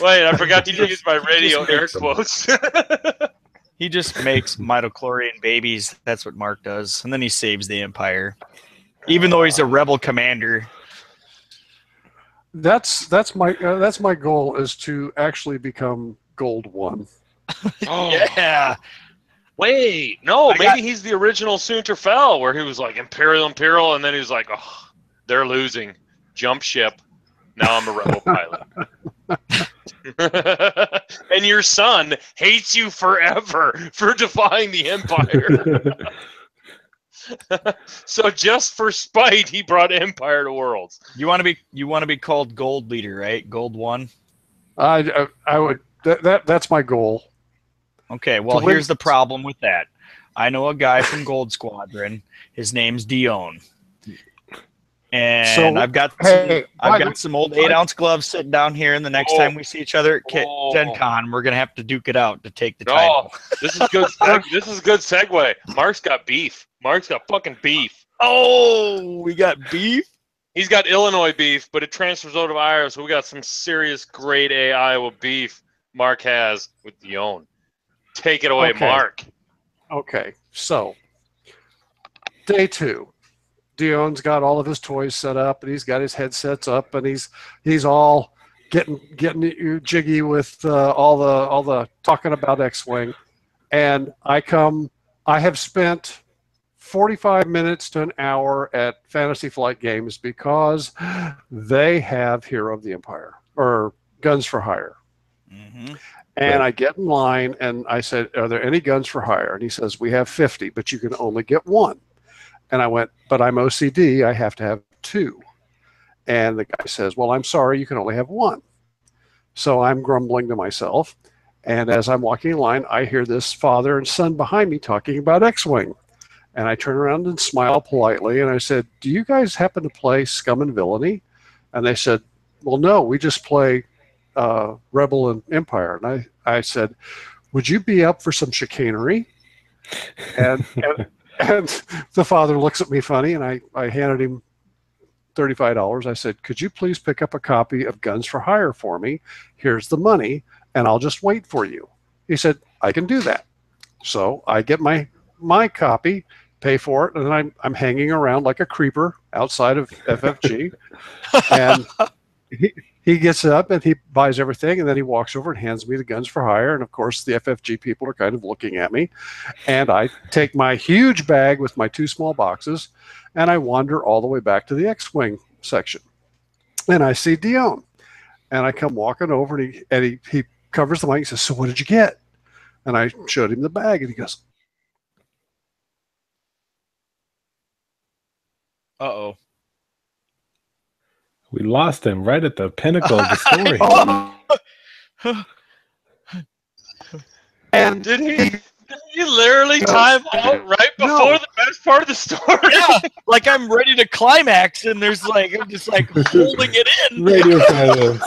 Wait, I forgot to use my radio air quotes. He just makes midichlorian babies. That's what Mark does. And then he saves the Empire. Even though he's a rebel commander. That's my goal, is to actually become Gold 1. Oh. Yeah. Wait, no, maybe he's the original Soonterfell, where he was like Imperial, and then he was like, oh, they're losing. Jump ship. Now I'm a rebel pilot. And your son hates you forever for defying the Empire. So just for spite, he brought Empire to Worlds. You want to be called Gold Leader, right? Gold 1. I would. That's my goal. Okay. Well, here's the problem with that. I know a guy from Gold Squadron. His name's Dion. And I've got some old 8-ounce gloves sitting down here, and the next time we see each other at Gen Con, we're gonna have to duke it out to take the title. This is good. This is a good segue. Mark's got beef. Mark's got fucking beef. Oh, we got beef? He's got Illinois beef, but it transfers over to Iowa, so we got some serious grade A Iowa beef Mark has with Dion. Take it away, Mark. Okay, so day 2. Dion's got all of his toys set up, and he's got his headsets up, and he's all getting jiggy with all the talking about X-Wing. And I have spent 45 minutes to an hour at Fantasy Flight Games because they have Hero of the Empire or Guns for Hire. Mm-hmm. And I get in line, and I said, "Are there any guns for hire?" And he says, "We have 50, but you can only get 1." And I went, "But I'm OCD. I have to have 2." And the guy says, "Well, I'm sorry. You can only have 1." So I'm grumbling to myself. And as I'm walking in line, I hear this father and son behind me talking about X-Wing. And I turn around and smile politely. And I said, do you guys happen to play Scum and Villainy? And they said, well, no, we just play Rebel and Empire. And I said, would you be up for some chicanery? And the father looks at me funny, and I handed him $35. I said, could you please pick up a copy of Guns for Hire for me? Here's the money, and I'll just wait for you. He said, I can do that. So I get my copy, pay for it, and I'm hanging around like a creeper outside of FFG. And he gets up and he buys everything, and then he walks over and hands me the Guns for Hire. And of course, the FFG people are kind of looking at me. And I take my huge bag with my 2 small boxes, and I wander all the way back to the X-Wing section. And I see Dion. And I come walking over, and he covers the mic and says, so what did you get? And I showed him the bag, and he goes, uh-oh. We lost him right at the pinnacle of the story. And did he literally time out right before the best part of the story? Yeah, like I'm ready to climax, and I'm just like holding it in. Radio silence.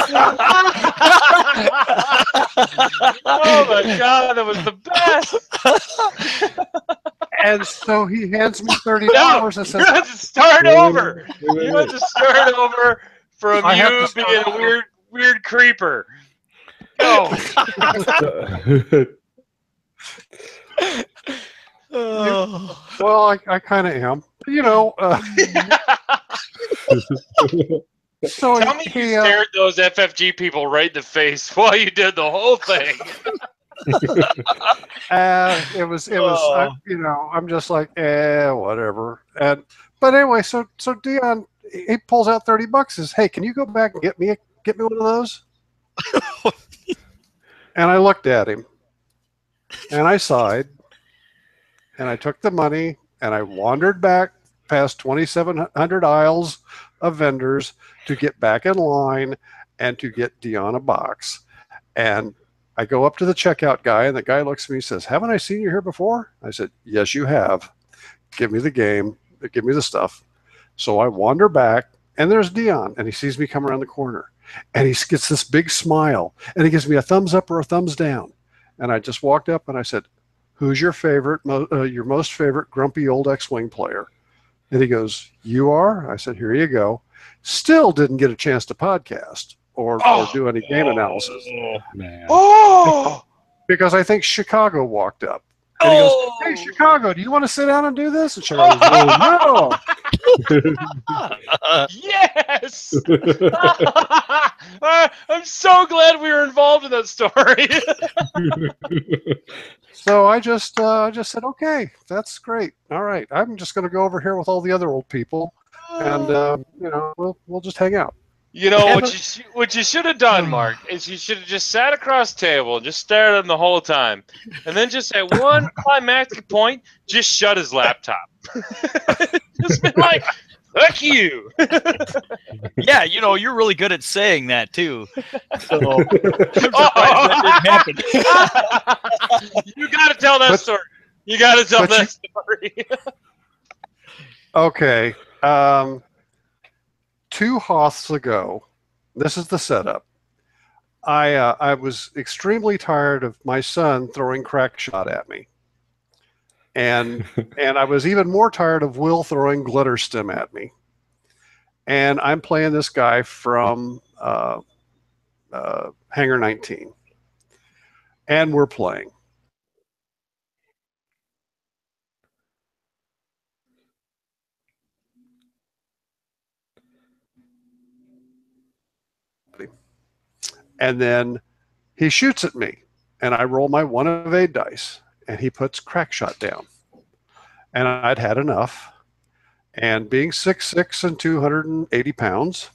Oh my God, that was the best. And so he hands me $30 and says, you have to start over. You have to start over from you being a weird creeper. Go. Well, I kind of am. You know. So tell me you stared those FFG people right in the face while you did the whole thing. It was I'm just like, whatever. But anyway, so Dion, he pulls out $30. Says, hey, can you go back and get me one of those? And I looked at him, and I sighed, and I took the money, and I wandered back past 2,700 aisles of vendors to get back in line and to get Dion a box. And I go up to the checkout guy, and the guy looks at me and says, haven't I seen you here before? I said, yes, you have. Give me the game. Give me the stuff. So I wander back, and there's Dion, and he sees me come around the corner. And he gets this big smile, and he gives me a thumbs up or a thumbs down. And I just walked up, and I said, who's your most favorite grumpy old X-Wing player? And he goes, you are? I said, here you go. Still didn't get a chance to podcast or do any game analysis. Man. Because I think Chicago walked up. And he goes, hey, Chicago, do you want to sit down and do this? And Chicago goes, no. Yes! I'm so glad we were involved in that story. So I just said, okay, that's great. All right, I'm just going to go over here with all the other old people, and we'll just hang out. You know what you should have done, Mark, is you should have just sat across the table and just stared at him the whole time, and then just at one climactic point, just shut his laptop. Just been like, "Fuck you." Yeah, you're really good at saying that too. So I'm surprised that didn't happen. You got to tell that story. You got to tell that story. Okay. 2 Hoths ago, this is the setup. I was extremely tired of my son throwing crack shot at me, and I was even more tired of Will throwing glitter stim at me. And I'm playing this guy from Hangar 19, and we're playing. And then he shoots at me, and I roll my 1 of 8 dice, and he puts crack shot down. And I'd had enough. And being 6'6" and 280 pounds,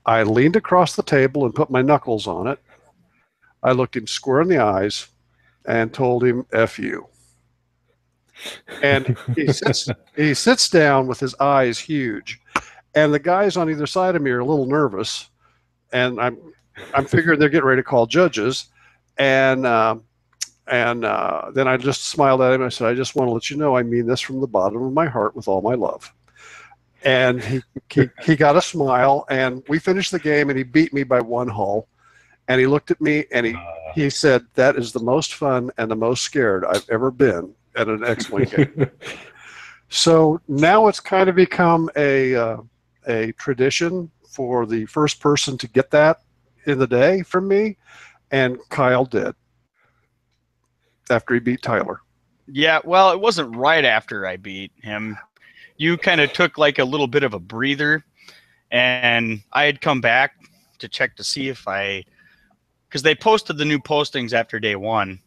I leaned across the table and put my knuckles on it. I looked him square in the eyes and told him, F you. And he sits down with his eyes huge. And the guys on either side of me are a little nervous. And I'm I'm figuring they're getting ready to call judges, and then I just smiled at him. I said, "I just want to let you know I mean this from the bottom of my heart with all my love." And he got a smile, and we finished the game, and he beat me by 1 hole. And he looked at me, and he said, "That is the most fun and the most scared I've ever been at an X-Wing game." So now it's kind of become a tradition for the first person to get that in the day from me, and Kyle did after he beat Tyler. Yeah, well, it wasn't right after I beat him. You kind of took like a little bit of a breather, and I had come back to check to see if because they posted the new postings after day 1,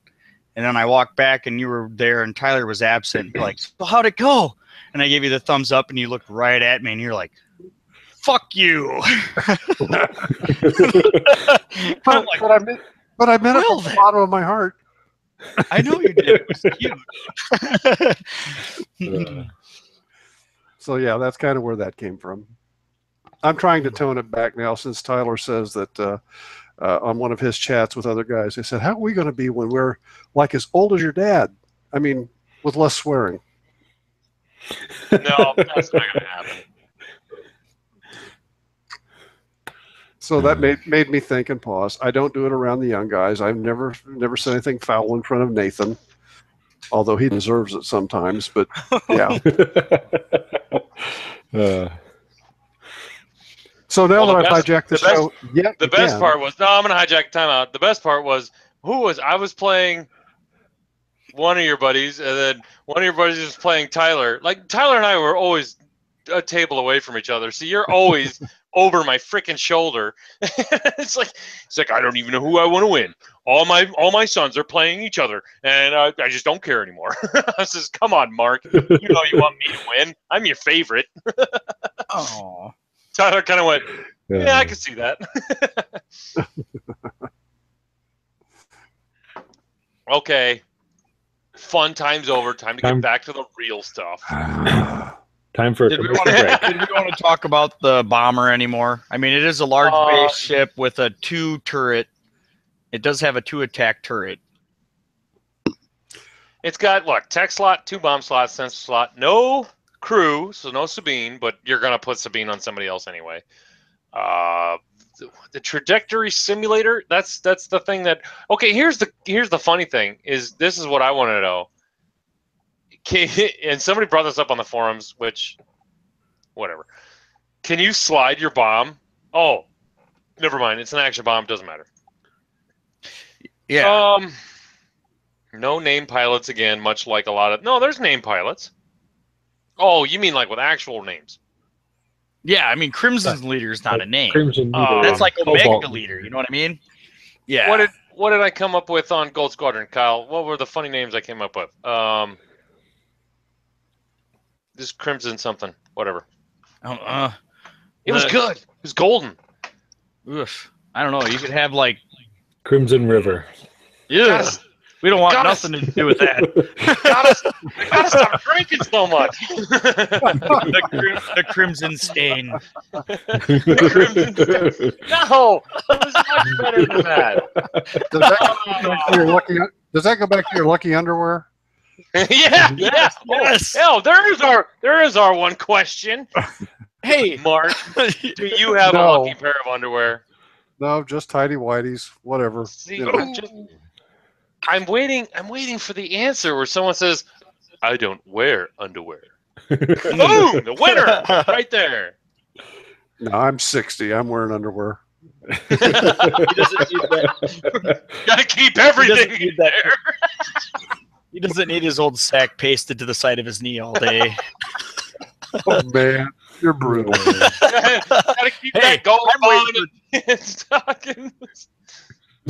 and then I walked back and you were there and Tyler was absent. You're like, "So how'd it go?" And I gave you the thumbs up, and you looked right at me, and you're like, "Fuck you." But I meant it from the bottom of my heart. I know you did. It was cute. So yeah, that's kind of where that came from. I'm trying to tone it back now, since Tyler says that on one of his chats with other guys, they said, "How are we going to be when we're like as old as your dad?" I mean, with less swearing. No, that's not going to happen. So that made me think and pause. I don't do it around the young guys. I've never said anything foul in front of Nathan, although he deserves it sometimes. But yeah. So now that I've hijacked the show, the best part was I'm going to hijack timeout. The best part was I was playing one of your buddies, and then one of your buddies was playing Tyler. Like Tyler and I were always a table away from each other, so you're always over my freaking shoulder. It's like I don't even know who I want to win. All my sons are playing each other, and I just don't care anymore. I says, "Come on, Mark, you know you want me to win. I'm your favorite." Oh. Tyler kind of went, "Yeah, I can see that." Okay, fun time's over. Time to get back to the real stuff. Time for Did we want to talk about the bomber anymore? I mean, it is a large base ship with a 2 turret. It does have a 2 attack turret. It's got, look, tech slot, 2 bomb slots, sensor slot, no crew, so no Sabine, but you're going to put Sabine on somebody else anyway. The trajectory simulator, that's the thing that, okay, here's the funny thing, this is what I want to know. And somebody brought this up on the forums, which, whatever. Can you slide your bomb? Oh, never mind. It's an action bomb. Doesn't matter. Yeah. No name pilots again, much like a lot of... No, there's name pilots. Oh, you mean like with actual names? Yeah, I mean, Crimson's leader is not a name. Crimson leader. That's like Omega leader. You know what I mean? Yeah. What did I come up with on Gold Squadron, Kyle? What were the funny names I came up with? This Crimson something, whatever. It was good. It was golden. Oof. I don't know. You could have like Crimson River. Yeah. We don't want nothing to do with that. gotta stop drinking so much. The Crimson Stain. The Crimson Stain. No, it was much better than that. Does that go back to your lucky underwear? Yeah. Yes. Oh, there is our one question. Hey, Mark, do you have a lucky pair of underwear? No, just tidy whities, whatever. See, I'm waiting for the answer where someone says, "I don't wear underwear." Boom! The winner, right there. No, I'm 60. I'm wearing underwear. He doesn't need that. Gotta keep everything in there. He doesn't need his old sack pasted to the side of his knee all day. Oh man, you're brutal. Gotta keep that going on. It's talking.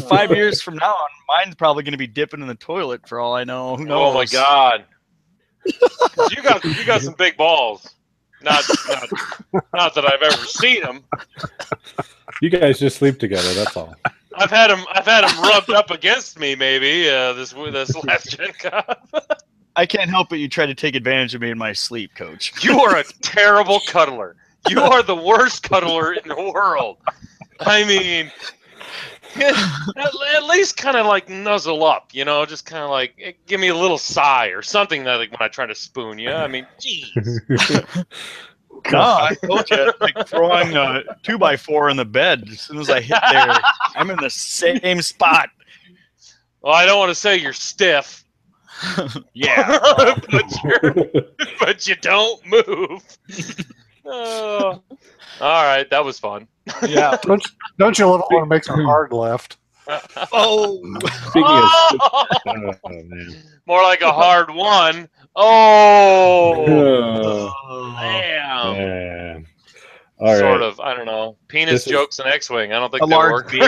5 years from now on, mine's probably going to be dipping in the toilet for all I know. Who knows? Oh my God! You got some big balls. Not that I've ever seen them. You guys just sleep together. That's all. I've had them rubbed up against me. Maybe this last Gen Con. I can't help it. You try to take advantage of me in my sleep, Coach. You are a terrible cuddler. You are the worst cuddler in the world. I mean, At least kind of like nuzzle up, just kind of like give me a little sigh or something that like when I try to spoon you. I mean, jeez. No, I told you, like throwing a 2x4 in the bed. As soon as I hit there, I'm in the same spot. Well, I don't want to say you're stiff. Yeah. but you don't move. Oh. All right, that was fun. Yeah. Don't you love it when it makes a hard left? Oh. Speaking of man. More like a hard one. Oh. Damn. Man. All sort right. of. I don't know. Penis This jokes and X-wing. I don't think A they large work. beef.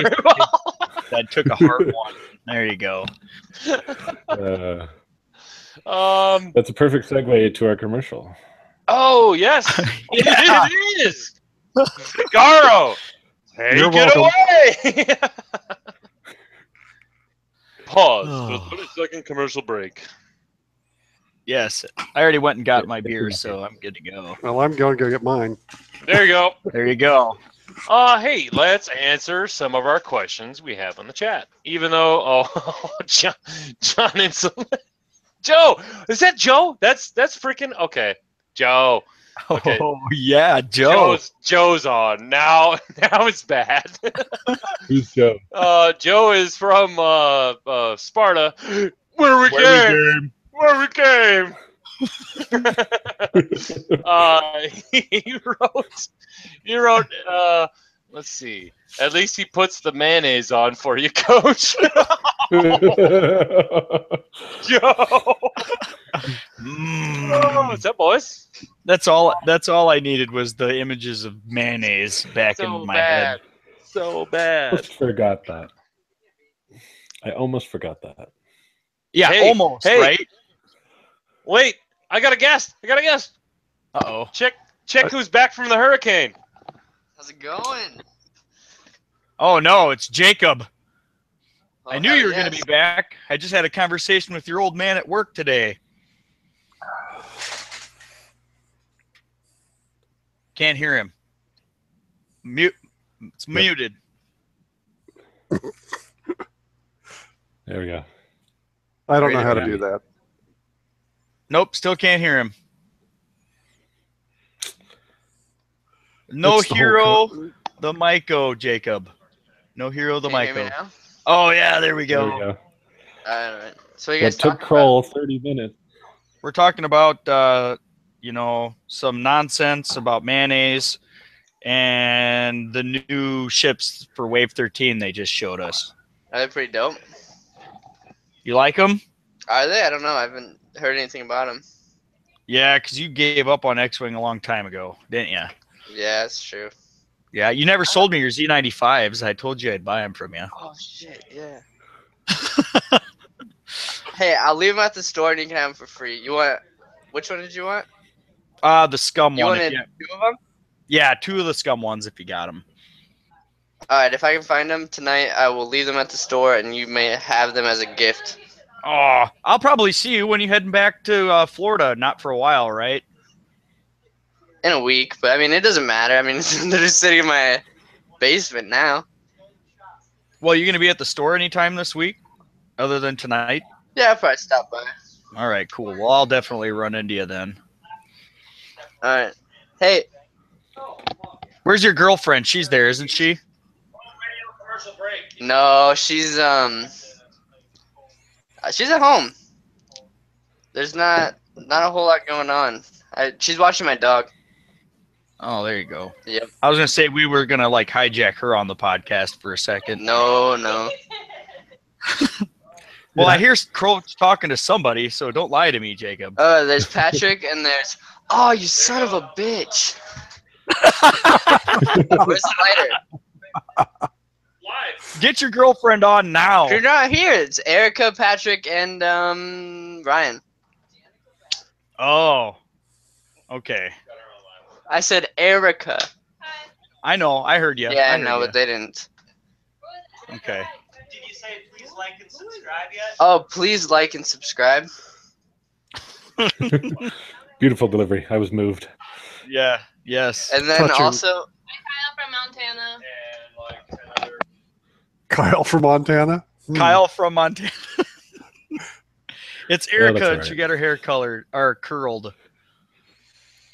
That took a hard one. There you go. That's a perfect segue to our commercial. Oh yes, it is. Figaro, take You're it welcome. away. Pause for a 30-second commercial break. Yes, I already went and got my beer, so I'm good to go. Well, I'm going to go get mine. There you go. There you go. Hey, let's answer some of our questions we have on the chat. Even though, John Insolent. Joe, is that Joe? That's freaking okay. Joe. Okay. Oh yeah, Joe. Joe's on now. Now it's bad. Who's Joe? Joe is from Sparta. Where we came. He wrote. Let's see. At least he puts the mayonnaise on for you, Coach. Joe. What's up, boys? That's all I needed was the images of mayonnaise back in my head. So I bad. almost forgot that. I almost forgot that. Yeah, Hey, almost, hey. right? Wait, I got a guest. Uh-oh. Check who's back from the hurricane. How's it going? Oh no, it's Jacob. Oh, I knew you were going to be back. I just had a conversation with your old man at work today. Can't hear him. Mute. It's muted. There we go. I don't know how to do that. Nope, still can't hear him. No That's the whole hero, the Myco, Jacob. No hero, the Can you hear me Myco. now? Oh yeah, there we There go. we go. All right. So you What guys took talking Kroll 30 minutes? We're talking about some nonsense about mayonnaise and the new ships for Wave 13 they just showed us. Are they pretty dope? You like them? Are they? I don't know. I haven't heard anything about them. Yeah, because you gave up on X-Wing a long time ago, didn't you? Yeah, that's true. Yeah, you never sold me your Z95s. I told you I'd buy them from you. Oh shit! Yeah. Hey, I'll leave them at the store and you can have them for free. You want? Which one did you want? The Scum You one. wanted 2 of them? Yeah, 2 of the Scum ones if you got them. All right. If I can find them tonight, I will leave them at the store and you may have them as a gift. Oh, I'll probably see you when you're heading back to Florida. Not for a while, right? In a week, but I mean, it doesn't matter. I mean, they're just sitting in my basement now. Well, you're going to be at the store anytime this week other than tonight? Yeah, I'll probably stop by. All right, cool. Well, I'll definitely run into you then. All right. Hey, Where's your girlfriend? She's there, isn't she? no, she's at home. There's not a whole lot going on. She's watching my dog. Oh, there you go. Yep. I was going to say we were going to hijack her on the podcast for a second. No. Well, I hear Croach talking to somebody, so don't lie to me, Jacob. There's Patrick and there's. Oh, you son of a bitch! Where's the lighter? Get your girlfriend on now. You're not here. It's Erica, Patrick, and Ryan. Oh, okay. I said Erica. I know. I heard you. Yeah, I I know, but they didn't. Okay. Did you say please like and subscribe yet? Oh, please like and subscribe. Beautiful delivery. I was moved. Yeah. Yes. And then Touching. also, Hi, Kyle from Montana. And like another. Kyle from Montana. Kyle from Montana. It's Erica, that's and she got her hair colored or curled.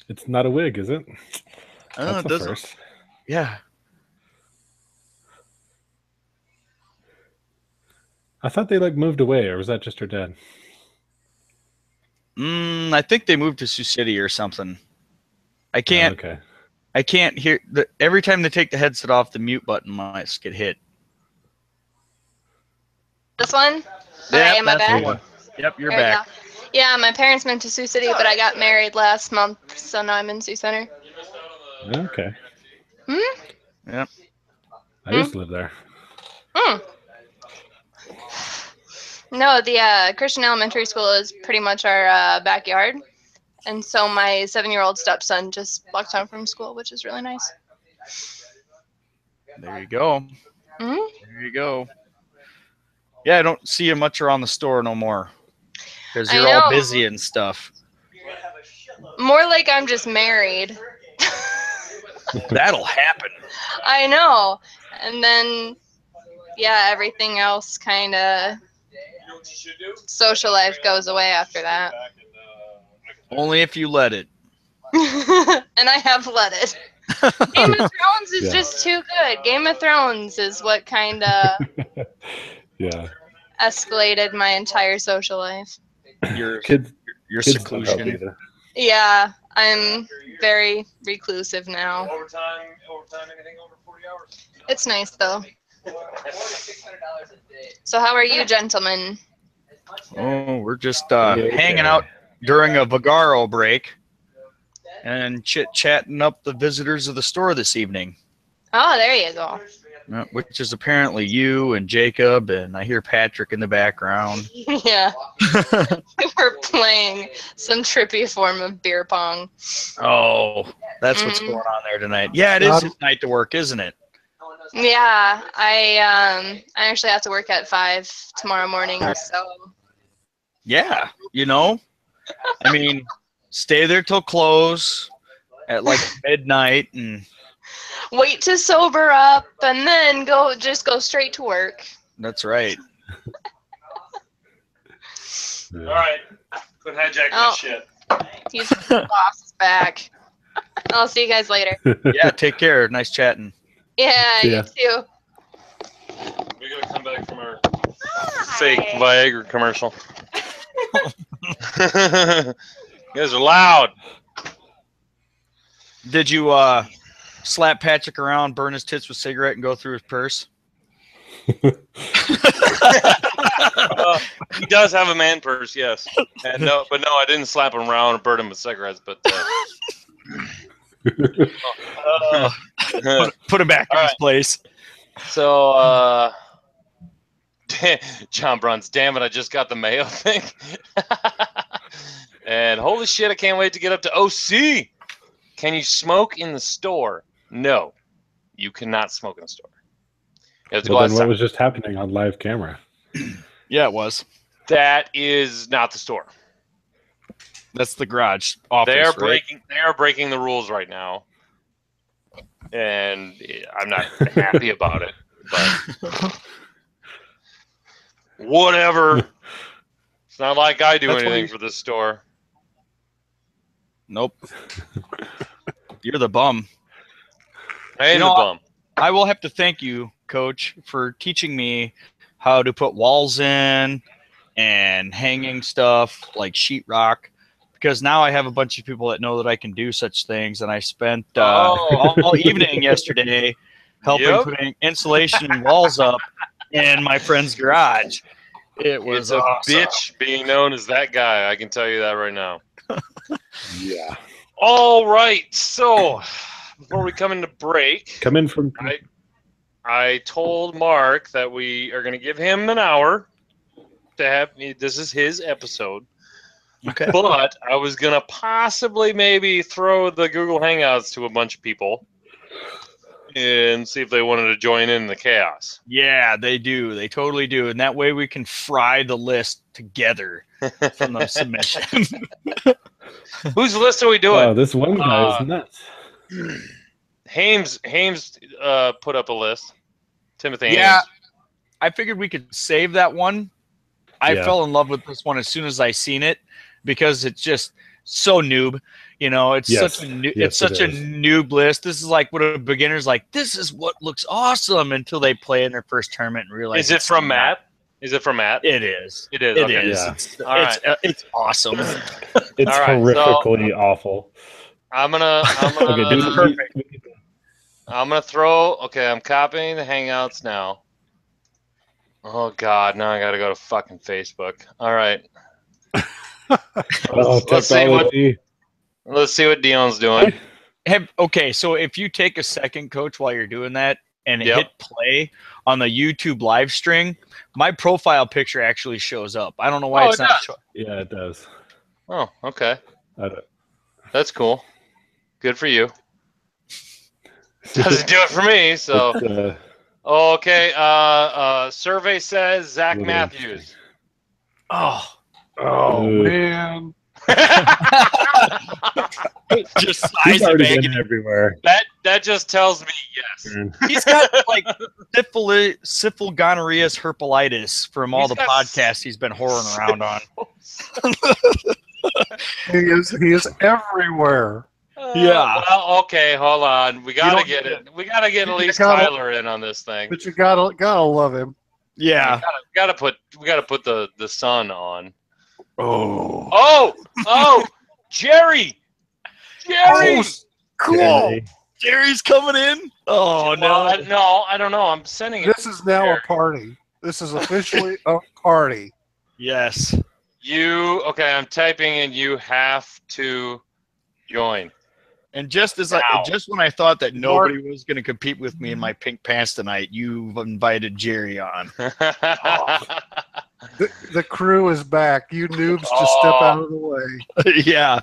It's not a wig, is it? Oh, That's it the doesn't. first. Yeah. I thought they like moved away, or was that just her dad? I think they moved to Sioux City or something. I can't. Okay. I can't hear every time they take the headset off. The mute button must get hit. This one? Yeah, Am I back? Yep, you're There we back. go. Yeah, my parents moved to Sioux City, but I got married last month, so now I'm in Sioux Center. Okay. Yep. I used to live there. No, the Christian elementary school is pretty much our backyard. And so my 7-year-old stepson just walked home from school, which is really nice. There you go. Hmm? There you go. Yeah, I don't see you much around the store no more because you're all busy and stuff. More like I'm just married. That'll happen. I know. And then, yeah, everything else kind of social life goes away after that. Only if you let it. And I have let it. Game of Thrones is just too good. Game of Thrones is what kind of escalated my entire social life. Your kids seclusion. Yeah, I'm very reclusive now. Overtime, anything over 40 hours. It's nice though. So how are you, gentlemen? Oh, we're just hanging out during a Vagaro break and chit-chatting up the visitors of the store this evening. Oh, there you go. Which is apparently you and Jacob, and I hear Patrick in the background. Yeah. We're playing some trippy form of beer pong. Oh, that's what's going on there tonight. Yeah, it is his night to work, isn't it? Yeah, I actually have to work at 5 tomorrow morning, so. Yeah, I mean, stay there till close at like midnight and wait to sober up and then go straight to work. That's right. All right, quit hijacking my shit. He's boss is back. I'll see you guys later. Yeah, take care. Nice chatting. Yeah, you too. We gotta come back from our fake Viagra commercial. You guys are loud. Did you slap Patrick around, burn his tits with a cigarette, and go through his purse? He does have a man purse, yes. And no, I didn't slap him around and burn him with cigarettes. But put him back in his place. So, John Bruns, damn it, I just got the mayo thing. And holy shit, I can't wait to get up to OC. Can you smoke in the store? No, you cannot smoke in the store. You have to go then outside. what was just happening on live camera? Yeah, it was. That is not the store. That's the garage office. They are breaking the rules right now, and I'm not happy about it. But whatever. It's not like I do anything for this store. Nope. You're the bum. I am the bum. I will have to thank you, Coach, for teaching me how to put walls in and hanging stuff like sheetrock, because now I have a bunch of people that know that I can do such things, and I spent all evening yesterday helping putting insulation and walls up in my friend's garage. It was a awesome. bitch being known as that guy. I can tell you that right now. Yeah. All right. So before we come into break, I told Mark that we are going to give him an hour to have. This is his episode. Okay. But I was going to possibly maybe throw the Google Hangouts to a bunch of people and see if they wanted to join in the chaos. Yeah, they do. They totally do. And that way we can fry the list together from the submission. Whose list are we doing? Oh, this one guy is nuts. Hames put up a list. Timothy Hames. Yeah, I figured we could save that one. I fell in love with this one as soon as I seen it because it's just so noob. You know, it's such a noob list. This is like what a beginner's like. This is what looks awesome until they play in their first tournament and realize. Is it from Matt? Is it from Matt? It is. It is. It okay. is. Yeah. It's awesome. It's horrifically awful. I'm gonna throw. Okay, I'm copying the Hangouts now. Oh God, now I gotta go to fucking Facebook. All right. Let's see what Dion's doing. Okay, so if you take a second, Coach, while you're doing that and hit play on the YouTube live stream, my profile picture actually shows up. I don't know why it's not showing. Yeah, it does. Oh, okay. That's cool. Good for you. Doesn't do it for me, so. Okay. Survey says Zach Matthews. Oh man. Just size of agony everywhere. That just tells me yes. He's got like syphil, gonorrhea, herpelitis from all the podcasts he's been whoring around on. He is everywhere. Yeah. Well, okay, hold on. We gotta get it. We gotta get at least Tyler in on this thing. But you gotta love him. Yeah. We gotta put the sun on. Oh, Jerry! Oh, cool. Jerry's coming in. Oh no! I don't know. I'm sending it. This is now a party. This is officially a party. Yes. Okay? I'm typing in. You have to join. And just when I thought that nobody was going to compete with me in my pink pants tonight, you've invited Jerry on. The crew is back. You noobs just step out of the way. Yeah.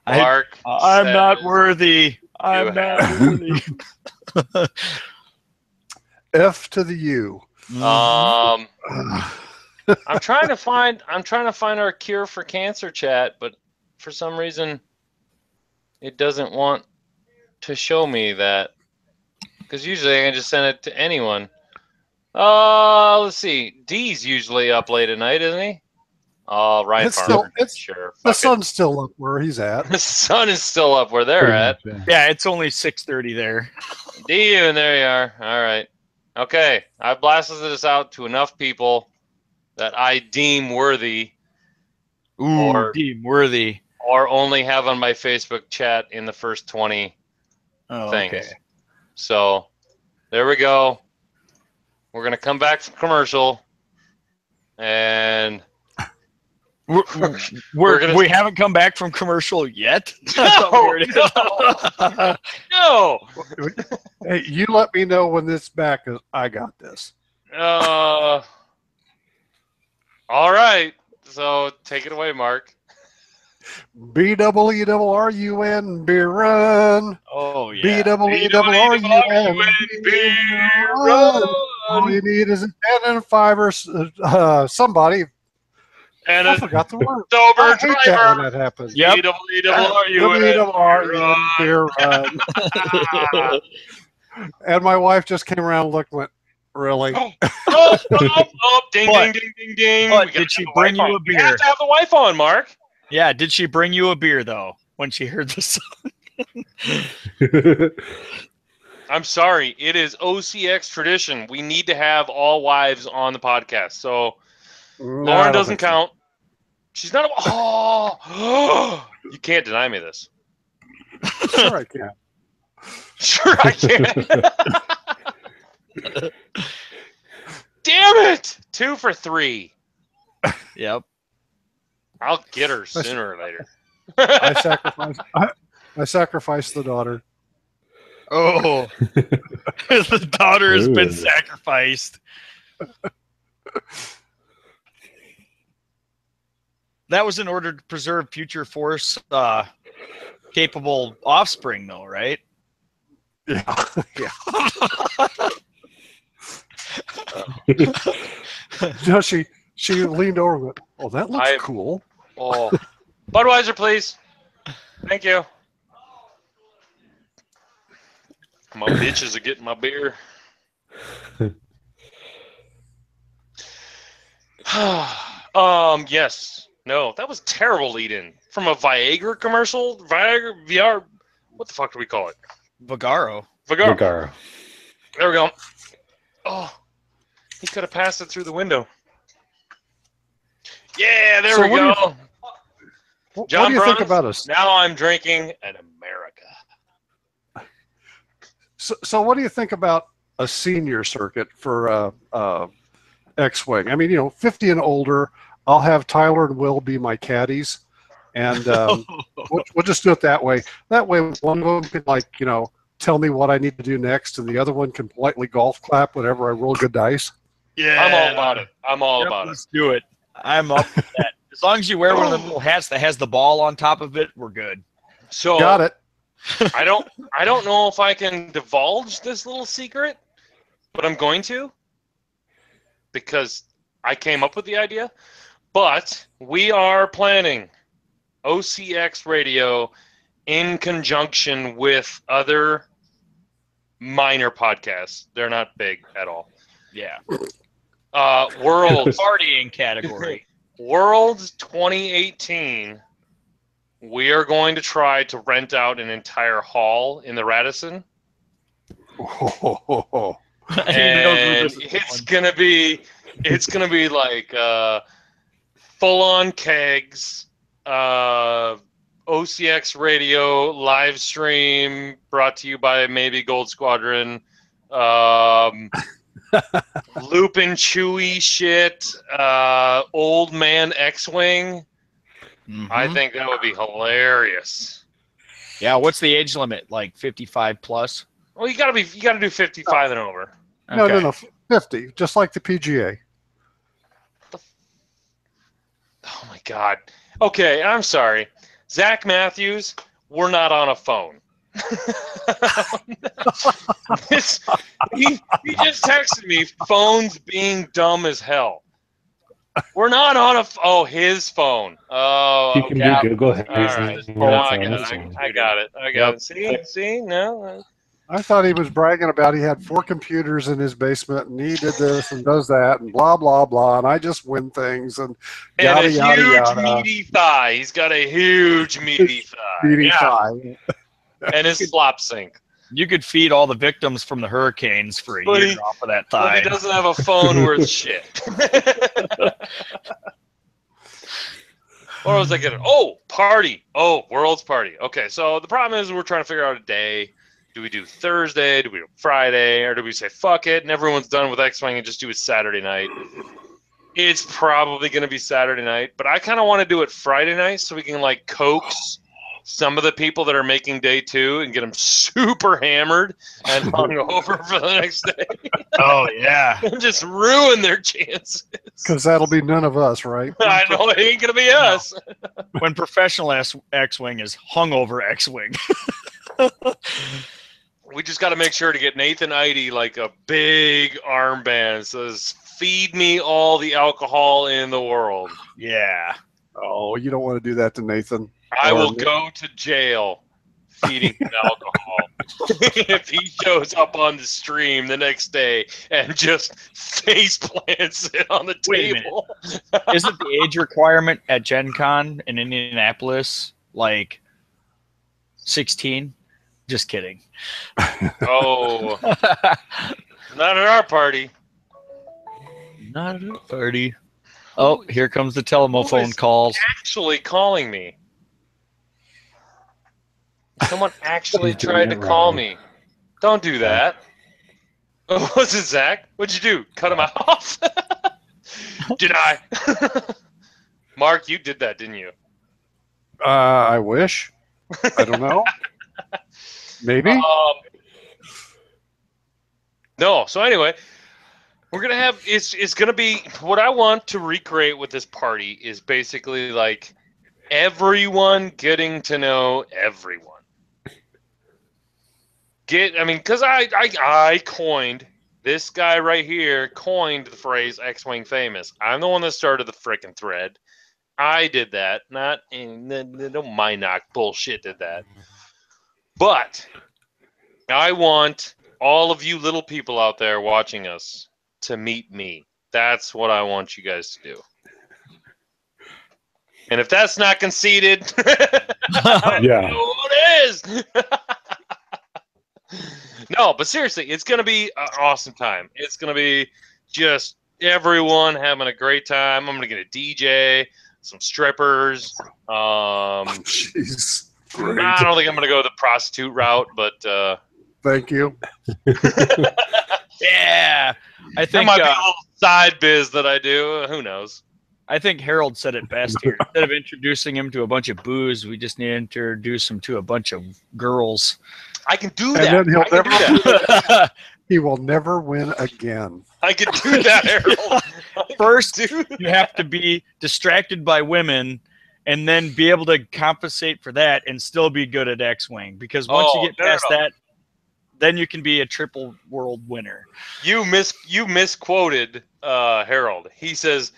Mark, I'm not worthy. I'm not worthy. F to the U. I'm trying to find our cure for cancer chat, but for some reason it doesn't want to show me that. Because usually I can just send it to anyone. Let's see. D's usually up late at night, isn't he? Oh, Ryan Farmer. Sure. The sun's still up where he's at. The sun is still up where they're at. Yeah, it's only 6:30 there. D, and there you are. All right. Okay. I blasted this out to enough people that I deem worthy. Deem worthy. Or only have on my Facebook chat in the first 20 things. Okay. So there we go. We're going to come back from commercial. And we haven't come back from commercial yet. No. Hey, you let me know when this back is. I got this. All right. So take it away, Mark. BEERUN beer run. Oh yeah. BEERUN beer run. All you need is a 10 and a 5 or somebody. And I forgot the word. Sober I hate driver. that when that happens. Yep. Beer run. And my wife just came around and looked and went, really? Ding, ding, ding, ding, ding. But did she bring you a beer? You have to have the wife on, Mark. Yeah, did she bring you a beer, though, when she heard the song? I'm sorry. It is OCX tradition. We need to have all wives on the podcast. So Lauren doesn't count. She's not a... Oh! You can't deny me this. Sure I can. Sure I can. Damn it! 2 for 3. Yep. I'll get her sooner or later. I sacrificed the daughter. Oh. The daughter has been sacrificed. That was in order to preserve future force capable offspring, though, right? Yeah. Yeah. No, she leaned over and went, oh, that looks cool. Oh, Budweiser, please. Thank you. My bitches are getting my beer. Yes. No, that was terrible lead-in from a Viagra commercial. Viagra, VR. What the fuck do we call it? Vagaro. Vagaro. There we go. Oh, he could have passed it through the window. Yeah, there we go. What John do you think Bruns, about us? Now I'm drinking an America. So what do you think about a senior circuit for X-Wing? I mean, 50 and older. I'll have Tyler and Will be my caddies, and we'll just do it that way. That way, one of them can, tell me what I need to do next, and the other one can politely golf clap whenever I roll good dice. Yeah. I'm all about it. I'm all about it. Let's do it. I'm up for that. As long as you wear one of the little hats that has the ball on top of it, we're good. So Got it. I don't know if I can divulge this little secret, but I'm going to because I came up with the idea. But we are planning OCX Radio in conjunction with other minor podcasts. They're not big at all. Yeah. World Partying category. Worlds 2018. We are going to try to rent out an entire hall in the Radisson. Oh. And it's gonna be like full-on kegs, OCX Radio live stream brought to you by maybe Gold Squadron, Loopin' Chewy shit, old man X-Wing. Mm-hmm. I think that would be hilarious. Yeah, what's the age limit? Like 55 plus? Well, you gotta do 55 and over. Okay. No, 50, just like the PGA. Oh my God. Okay, I'm sorry. Zach Matthews, we're not on a phone. He just texted me, phones being dumb as hell. We're not on his phone. Oh, You can okay. do Google All right. Hangouts No, on I his got it. phone. I got it. Yep. See? No. I thought he was bragging about he had 4 computers in his basement and he did this and does that and blah, blah, blah. And I just win things and yada, And a yada, huge yada. meaty thigh. He's got a huge meaty thigh. Beating Yeah. thigh. And his slop sink. You could feed all the victims from the hurricanes for a But year he- off of that But thigh. he doesn't have a phone worth shit. What was I getting? Oh, party. Oh, World's Party. Okay, so the problem is we're trying to figure out a day. Do we do Thursday? Do we do Friday? Or do we say, fuck it, and everyone's done with X-Wing and just do it Saturday night? It's probably going to be Saturday night, but I kind of want to do it Friday night so we can, coax some of the people that are making day 2 and get them super hammered and hungover for the next day. Oh, yeah. And just ruin their chances. Because that'll be none of us, right? I know it ain't gonna be us. When professional X-Wing is hungover X-Wing. We just got to make sure to get Nathan Idy a big armband that says "Feed me all the alcohol in the world." Yeah. Oh, you don't want to do that to Nathan. I will go to jail feeding him alcohol if he shows up on the stream the next day and just face plants it on the Wait a table. Isn't the age requirement at Gen Con in Indianapolis 16? Just kidding. Oh, not at our party. Not at a party. Oh, here comes the telephone Who is calls. actually calling me? Someone actually He's doing tried to it call wrong. me. Don't do that. Oh, was it Zach? What'd you do? Cut him off? Did I? Mark, you did that, didn't you? I wish. I don't know. Maybe. No. So anyway, we're gonna have it's gonna be what I want to recreate with this party is basically everyone getting to know everyone. Because I coined this guy right here coined the phrase X-Wing famous. I'm the one that started the frickin' thread. I did that. Not no my knock bullshit did that. But I want all of you little people out there watching us to meet me. That's what I want you guys to do. And if that's not conceded, I Yeah. know what it is. No, but seriously, it's going to be an awesome time. It's going to be just everyone having a great time. I'm going to get a DJ, some strippers. Jeez. Great. I don't think I'm going to go the prostitute route, but Thank you. Yeah, I there think might be a little side biz that I do. Who knows? I think Harold said it best here. Instead of introducing him to a bunch of booze, we just need to introduce him to a bunch of girls. I can do And that. then he'll I can do that. He will never win again. I can do that, Harold. First, you have to be distracted by women and then be able to compensate for that and still be good at X-Wing. Because once you get past that, then you can be a triple world winner. You misquoted Harold. He says,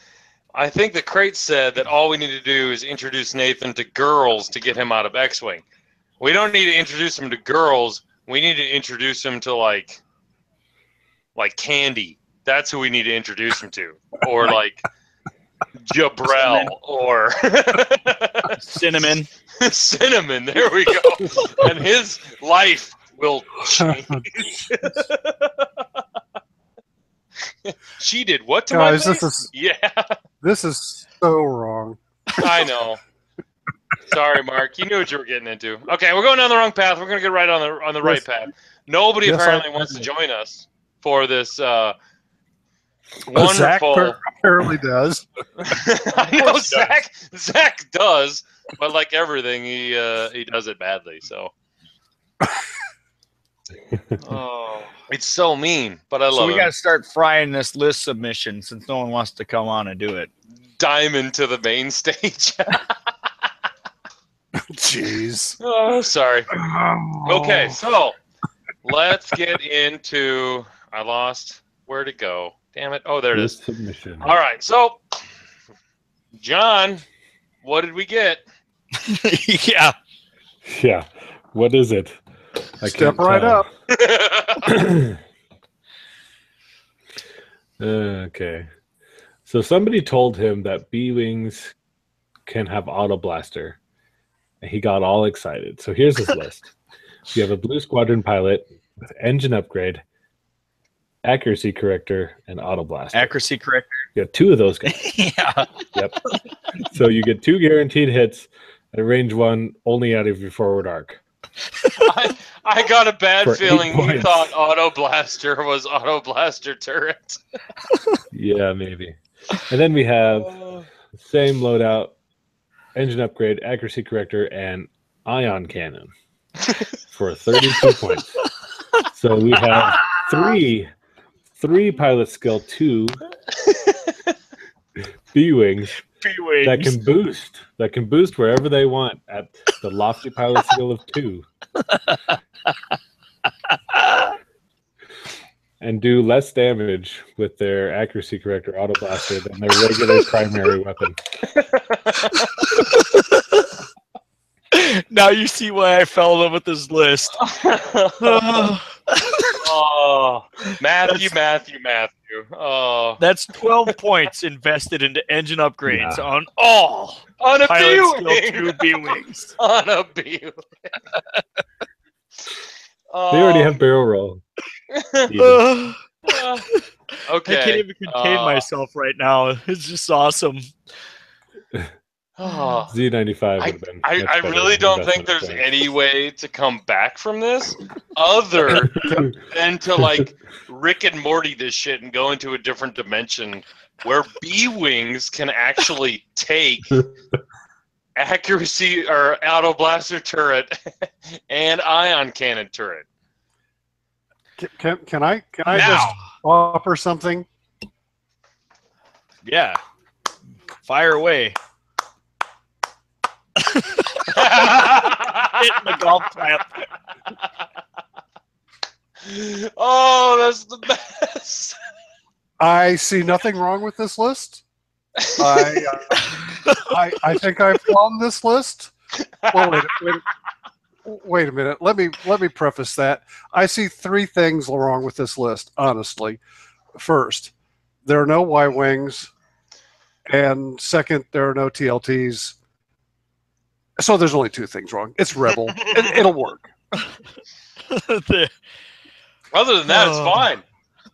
I think the crate said that all we need to do is introduce Nathan to girls to get him out of X-Wing. We don't need to introduce him to girls. We need to introduce him to like Candy. That's who we need to introduce him to. Or like Jabrel or Cinnamon. Cinnamon. There we go. And his life will change. She did what to Guys, my face? This is so wrong. I know. Sorry, Mark. You knew what you were getting into. Okay, we're going down the wrong path. We're going to get right on the right path. Nobody apparently wants to join us for this wonderful. Zach apparently does. I know Zach does, but like everything, he does it badly. So. Oh, it's so mean, but I love it. So we got to start frying this list submission since no one wants to come on and do it. Diamond to the main stage. Jeez. Oh, sorry. Okay, so let's get into. I lost. Where'd it go? Damn it! Oh, there it is. Submission. All right, so John, what did we get? Yeah. Yeah. What is it? I Step can't right tell. up. Okay. So somebody told him that B-Wings can have auto blaster. And he got all excited. So here's his list. You have a Blue Squadron pilot with engine upgrade, accuracy corrector, and auto blaster. Accuracy corrector. You have 2 of those guys. Yeah. Yep. So you get 2 guaranteed hits at range 1 only out of your forward arc. I got a bad For feeling 8 he points. thought Auto Blaster was Auto Blaster turret. Yeah, maybe. And then we have the same loadout, engine upgrade, accuracy corrector, and ion cannon for 32 points. So we have three pilot skill 2 B-Wings that can boost wherever they want at the lofty pilot skill of 2. And do less damage with their accuracy corrector auto blaster than their regular primary weapon. Now you see why I fell in love with this list. Oh, Matthew. Oh, That's 12 points invested into engine upgrades on a pilot B-Wing. skill 2 B-Wings. On a B-Wing. They already have barrel roll. Okay. Okay. I can't even contain myself right now. It's just awesome. Oh. Z95 would have been. I really don't think there's any way to come back from this other than to like Rick and Morty this shit and go into a different dimension where B-Wings can actually take accuracy or auto blaster turret and ion cannon turret. Can I Now. just offer something? Yeah. Fire away. Hitting the golf clap. Oh, that's the best. I see nothing wrong with this list. I think I've won this list. Well, wait a minute. Let me preface that. I see 3 things wrong with this list, honestly. First, there are no Y-wings, and second, there are no TLTs. So there's only two things wrong. It's Rebel. It'll work. Other than that, it's fine.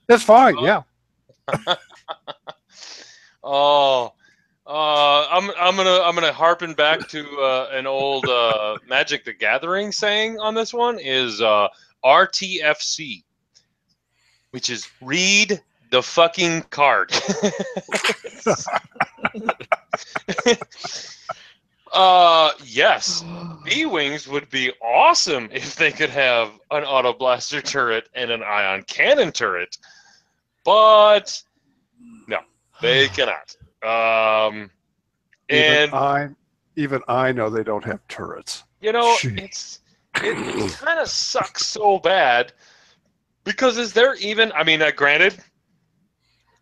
It's fine, yeah. I'm gonna harpen back to an old Magic the Gathering saying on this one is RTFC, which is read the fucking card. Yes, B-Wings would be awesome if they could have an auto blaster turret and an ion cannon turret, but no, they cannot. Even I know they don't have turrets. You know, it kind of sucks so bad because is there even? I mean, granted,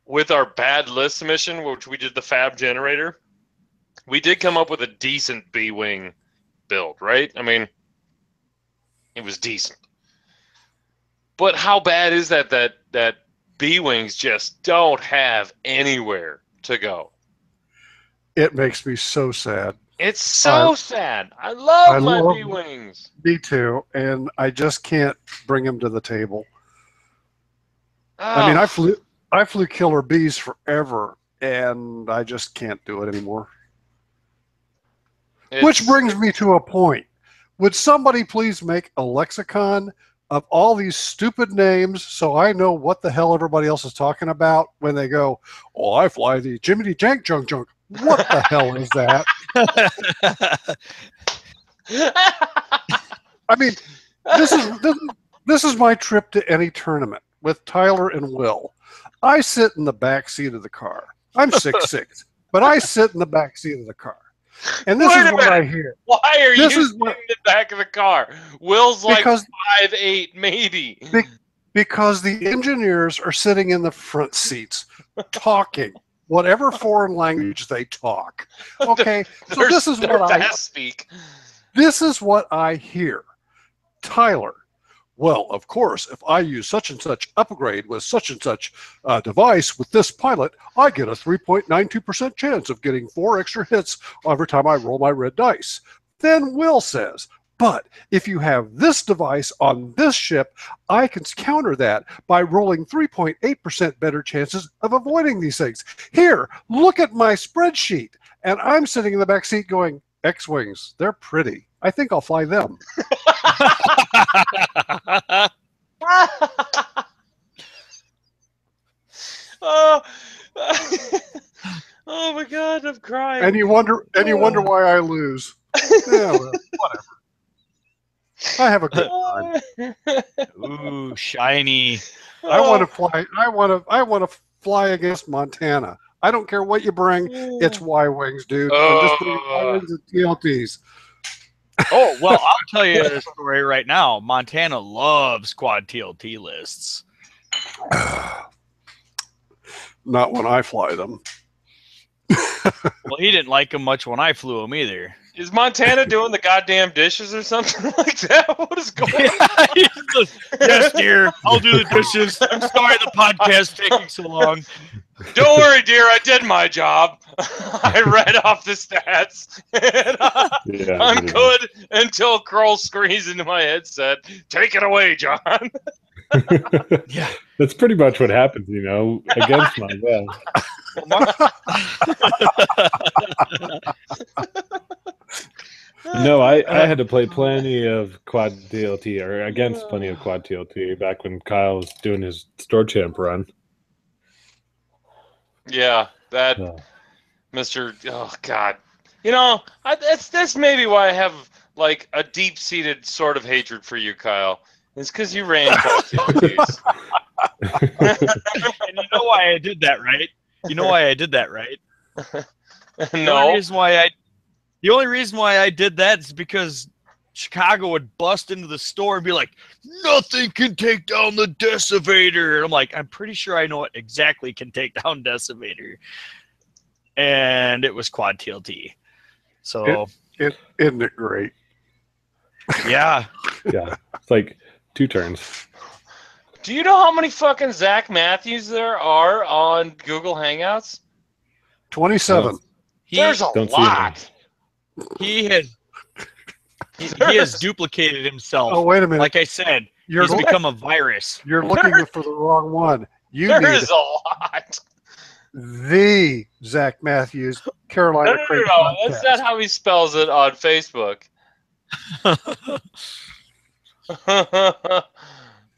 with our bad list submission, which we did the Fab Generator, we did come up with a decent B-Wing build, right? I mean, it was decent. But how bad is that B-Wings just don't have anywhere to go? It makes me so sad. It's so sad. I love my B-Wings. Me too, and I just can't bring them to the table. Oh. I mean, I flew Killer Bees forever, and I just can't do it anymore. Which brings me to a point. Would somebody please make a lexicon of all these stupid names so I know what the hell everybody else is talking about when they go, oh, I fly the Jiminy Jank Junk Junk. What the hell is that? I mean, this is my trip to any tournament with Tyler and Will. I sit in the back seat of the car. I'm 6'6", but I sit in the back seat of the car. And this is what I hear. Why are you sitting in the back of the car? Will's like 5'8", maybe. Because the engineers are sitting in the front seats talking whatever foreign language they talk. Okay, so this is what I hear. Tyler, well, of course, if I use such and such upgrade with such and such device with this pilot, I get a 3.92% chance of getting 4 extra hits every time I roll my red dice. Then Will says, but if you have this device on this ship, I can counter that by rolling 3.8% better chances of avoiding these things. Here, look at my spreadsheet. And I'm sitting in the back seat going, X-Wings, they're pretty. I think I'll fly them. Oh my God, I'm crying. And you wonder why I lose. Yeah, well, whatever. I have a good time. Ooh, shiny. I want to fly against Montana. I don't care what you bring. It's Y-Wings, dude. I'm just bringing Y-Wings and TLTs. Oh, well, I'll tell you a story right now. Montana loves quad TLT lists. Not when I fly them. Well, he didn't like them much when I flew them either. Is Montana doing the goddamn dishes or something like that? What is going on? Yes, dear. I'll do the dishes. I'm sorry the podcast's taking so long. Don't worry, dear. I did my job. I read off the stats. And I'm good until Kroll screams into my headset. Take it away, John. Yeah, that's pretty much what happens, against my will. No, I had to play plenty of quad TLT, or against plenty of quad TLT back when Kyle was doing his store champ run. Yeah, that Mr. Oh God, that's maybe why I have like a deep-seated sort of hatred for you, Kyle. It's because you ran quad TLTs. And you know why I did that, right? No. The only reason why I did that is because Chicago would bust into the store and be like, nothing can take down the Decivator. And I'm like, I'm pretty sure I know what exactly can take down Decivator. And it was quad TLT. So isn't it great? Yeah. Yeah. It's like 2 turns. Do you know how many fucking Zach Matthews there are on Google Hangouts? 27. There's a lot. He has duplicated himself. Oh, wait a minute. Like I said, he's become a virus. You're looking for the wrong one. There is a lot. The Zach Matthews, Carolina Crate No. That's not how he spells it on Facebook.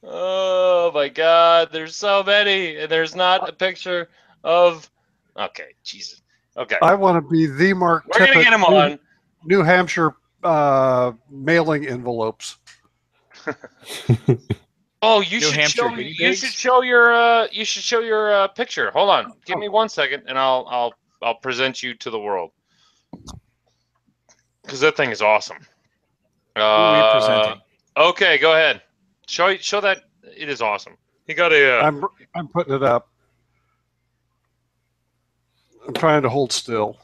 Oh my God, there's so many, and there's not a picture of. Okay, Jesus. Okay. I want to be the Mark Tippett. We're gonna get him on. New Hampshire mailing envelopes. Oh, you should show your picture. Hold on, give me 1 second, and I'll present you to the world, because that thing is awesome. Who are we presenting? Okay, go ahead. Show that it is awesome. You got a. I'm putting it up. I'm trying to hold still.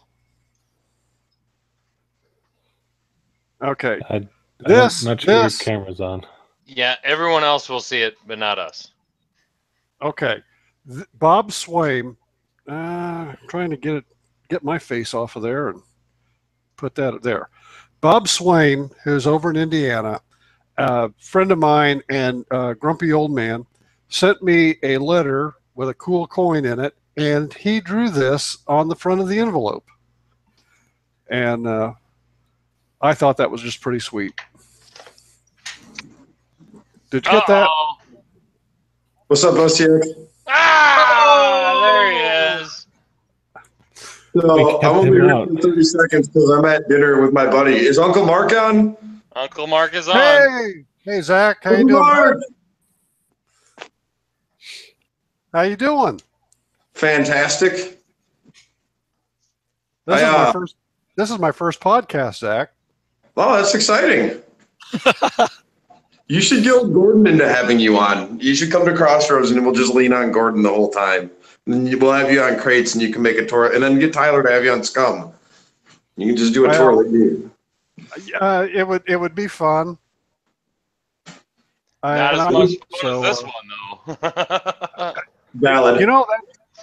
Okay. I'm not sure your camera's on. Yeah, everyone else will see it, but not us. Okay. Bob Swaim. Trying to get my face off of there and put that there. Bob Swaim, who's over in Indiana, a friend of mine and grumpy old man, sent me a letter with a cool coin in it, and he drew this on the front of the envelope. And I thought that was just pretty sweet. Did you get that? What's up, OCX? Ah, there he is. So I won't be here for 30 seconds because I'm at dinner with my buddy. Is Uncle Mark on? Uncle Mark is on. Hey, Zach. How you doing? Mark? How you doing? Fantastic. This is my first podcast, Zach. Oh, that's exciting. You should guilt Gordon into having you on. You should come to Crossroads and we'll just lean on Gordon the whole time. And then we'll have you on Crates and you can make a tour. And then get Tyler to have you on Scum. You can just do a tour like you. It would be fun. Not as much fun as this one, though. Valid. You know,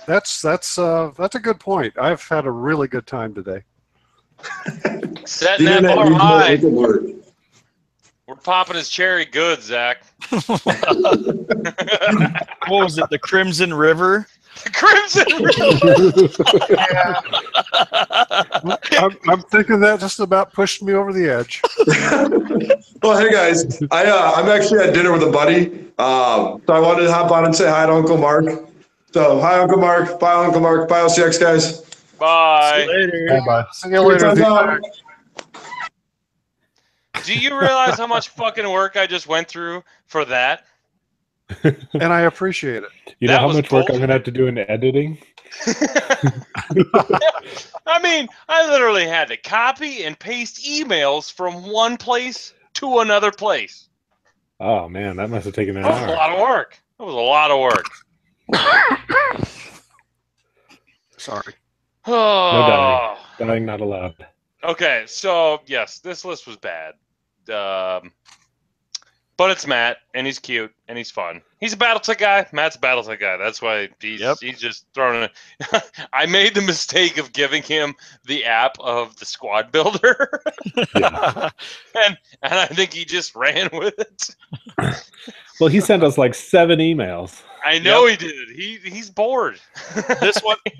that's a good point. I've had a really good time today. Setting that bar high. We're popping his cherry good, Zach. What was it? The Crimson River? The Crimson River. I'm thinking that just about pushed me over the edge. Well, hey guys, I'm actually at dinner with a buddy, so I wanted to hop on and say hi to Uncle Mark. So hi, Uncle Mark. Bye, Uncle Mark. Bye, OCX guys. Bye. See you later. Bye. See you later. Do you realize how much fucking work I just went through for that? And I appreciate it. You know how much work I'm going to have to do in editing? I mean, I literally had to copy and paste emails from one place to another place. Oh, man, that must have taken an That was hour. a lot of work. That was a lot of work. Sorry. Oh. No dying. Dying not allowed. Okay, so, yes, this list was bad. But it's Matt, and he's cute, and he's fun. He's a Battletech guy. Matt's a Battletech guy. That's why he's just throwing it. I made the mistake of giving him the app of the squad builder. Yeah. and I think he just ran with it. Well, he sent us like 7 emails. I know he did. He's bored.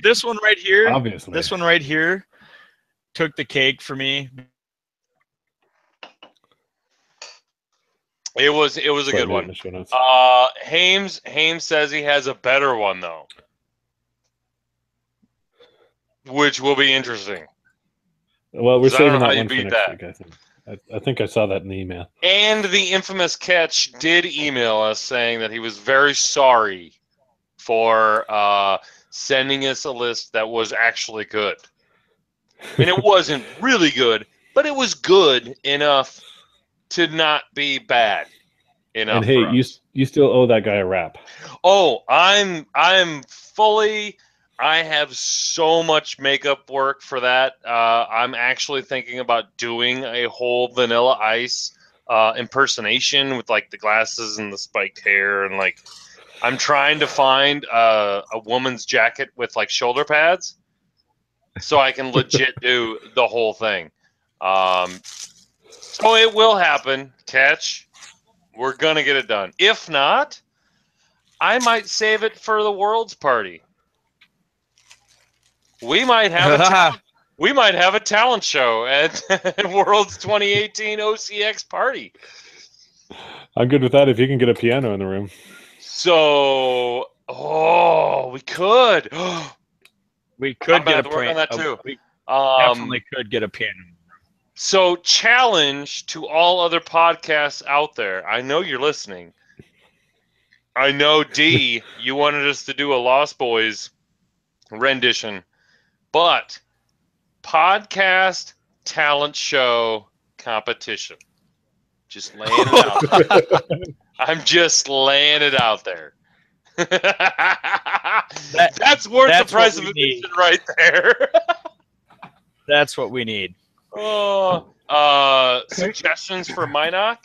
This one right here. Obviously. This one right here took the cake for me. It was a good one. Hames says he has a better one though, which will be interesting. Well, we're saving that one you for beat next week, I think. I think I saw that in the email. And the infamous Catch did email us saying that he was very sorry for sending us a list that was actually good. I mean, it wasn't really good, but it was good enough to not be bad enough. And hey, you still owe that guy a rap. Oh, I'm fully. I have so much makeup work for that. I'm actually thinking about doing a whole Vanilla Ice impersonation with like the glasses and the spiked hair, and like I'm trying to find a woman's jacket with like shoulder pads, so I can legit do the whole thing. So it will happen. Catch. We're gonna get it done. If not, I might save it for the World's Party. We might have a talent show at World's 2018 OCX Party. I'm good with that if you can get a piano in the room. So, we could. We could get a work on that too. We definitely could get a piano. So, challenge to all other podcasts out there. I know you're listening. I know, D, you wanted us to do a Lost Boys rendition, but podcast talent show competition. Just laying it out there. I'm just laying it out there. That's worth the price of admission right there. That's what we need. Suggestions for Minoc?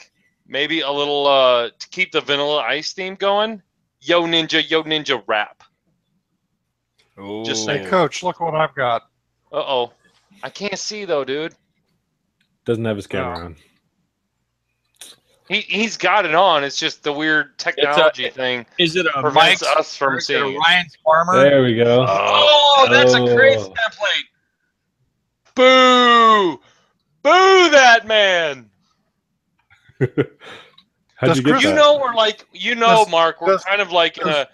Maybe a little to keep the Vanilla Ice theme going. Yo ninja rap. Ooh. Just Hey, saying. Coach, look what I've got. Uh-oh. I can't see though, dude. Doesn't have his camera on. He's got it on. It's just the weird technology thing. Is it a prevents Mike's, us from seeing it. Ryan's Farmer? There we go. Oh, that's a great template. Boo! Boo that man! How'd you get that? You know we're like, Mark, we're kind of like in a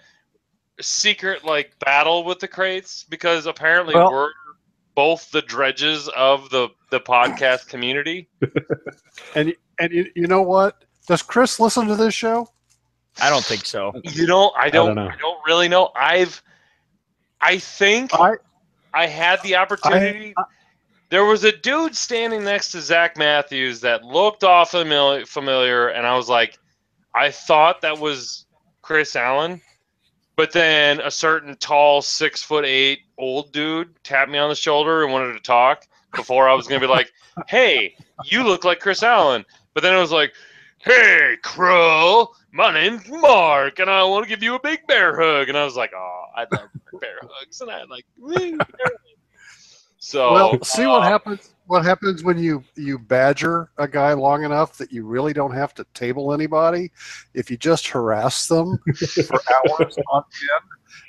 secret like battle with the crates because apparently we're both the dredges of the podcast community. And you know what? Does Chris listen to this show? I don't think so. I don't really know. I think I had the opportunity. There was a dude standing next to Zach Matthews that looked off familiar, and I was like, I thought that was Chris Allen, but then a certain tall 6'8" old dude tapped me on the shoulder and wanted to talk before I was gonna be like, "Hey, you look like Chris Allen," but then it was like, "Hey, Crow, my name's Mark, and I want to give you a big bear hug," and I was like, "Oh, I love bear hugs," and I like. So, well, see what happens. What happens when you badger a guy long enough that you really don't have to table anybody? If you just harass them for hours on end,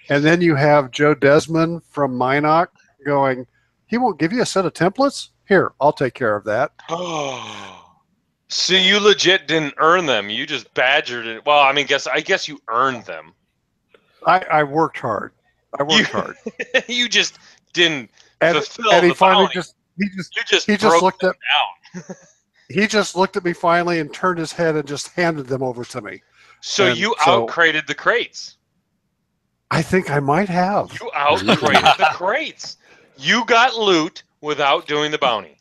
and then you have Joe Desmond from Minoc going, "He won't give you a set of templates? Here, I'll take care of that." So you legit didn't earn them. You just badgered it. Well, I mean, I guess you earned them. I worked hard. Hard. You just didn't. And he finally just looked at he just looked at me finally and turned his head and just handed them over to me. So you out-crated the crates. I think I might have. You out-crated the crates. You got loot without doing the bounty.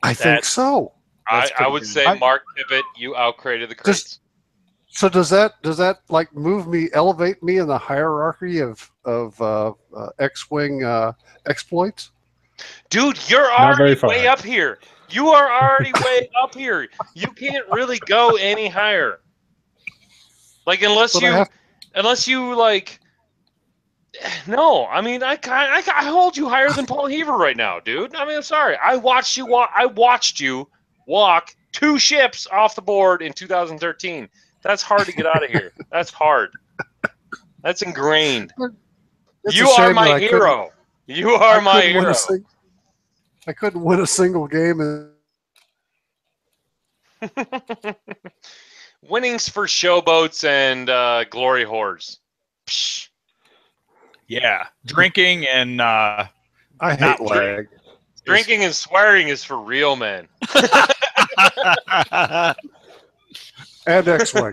I think so. I would say, Mark Tippett, you out-crated the crates. So does that like elevate me in the hierarchy of X-Wing exploits? Dude, you're already way up here. You are already way up here. You can't really go any higher. Like unless you like. No, I mean I hold you higher than Paul Heaver right now, dude. I mean I'm sorry. I watched you walk 2 ships off the board in 2013. That's hard to get out of here. That's hard. That's ingrained. You are my hero. You are my hero. I couldn't win a single game. Winnings for showboats and glory whores. Psh. Yeah, drinking and I hate lag. Drinking and swearing is for real men. And X-Wing.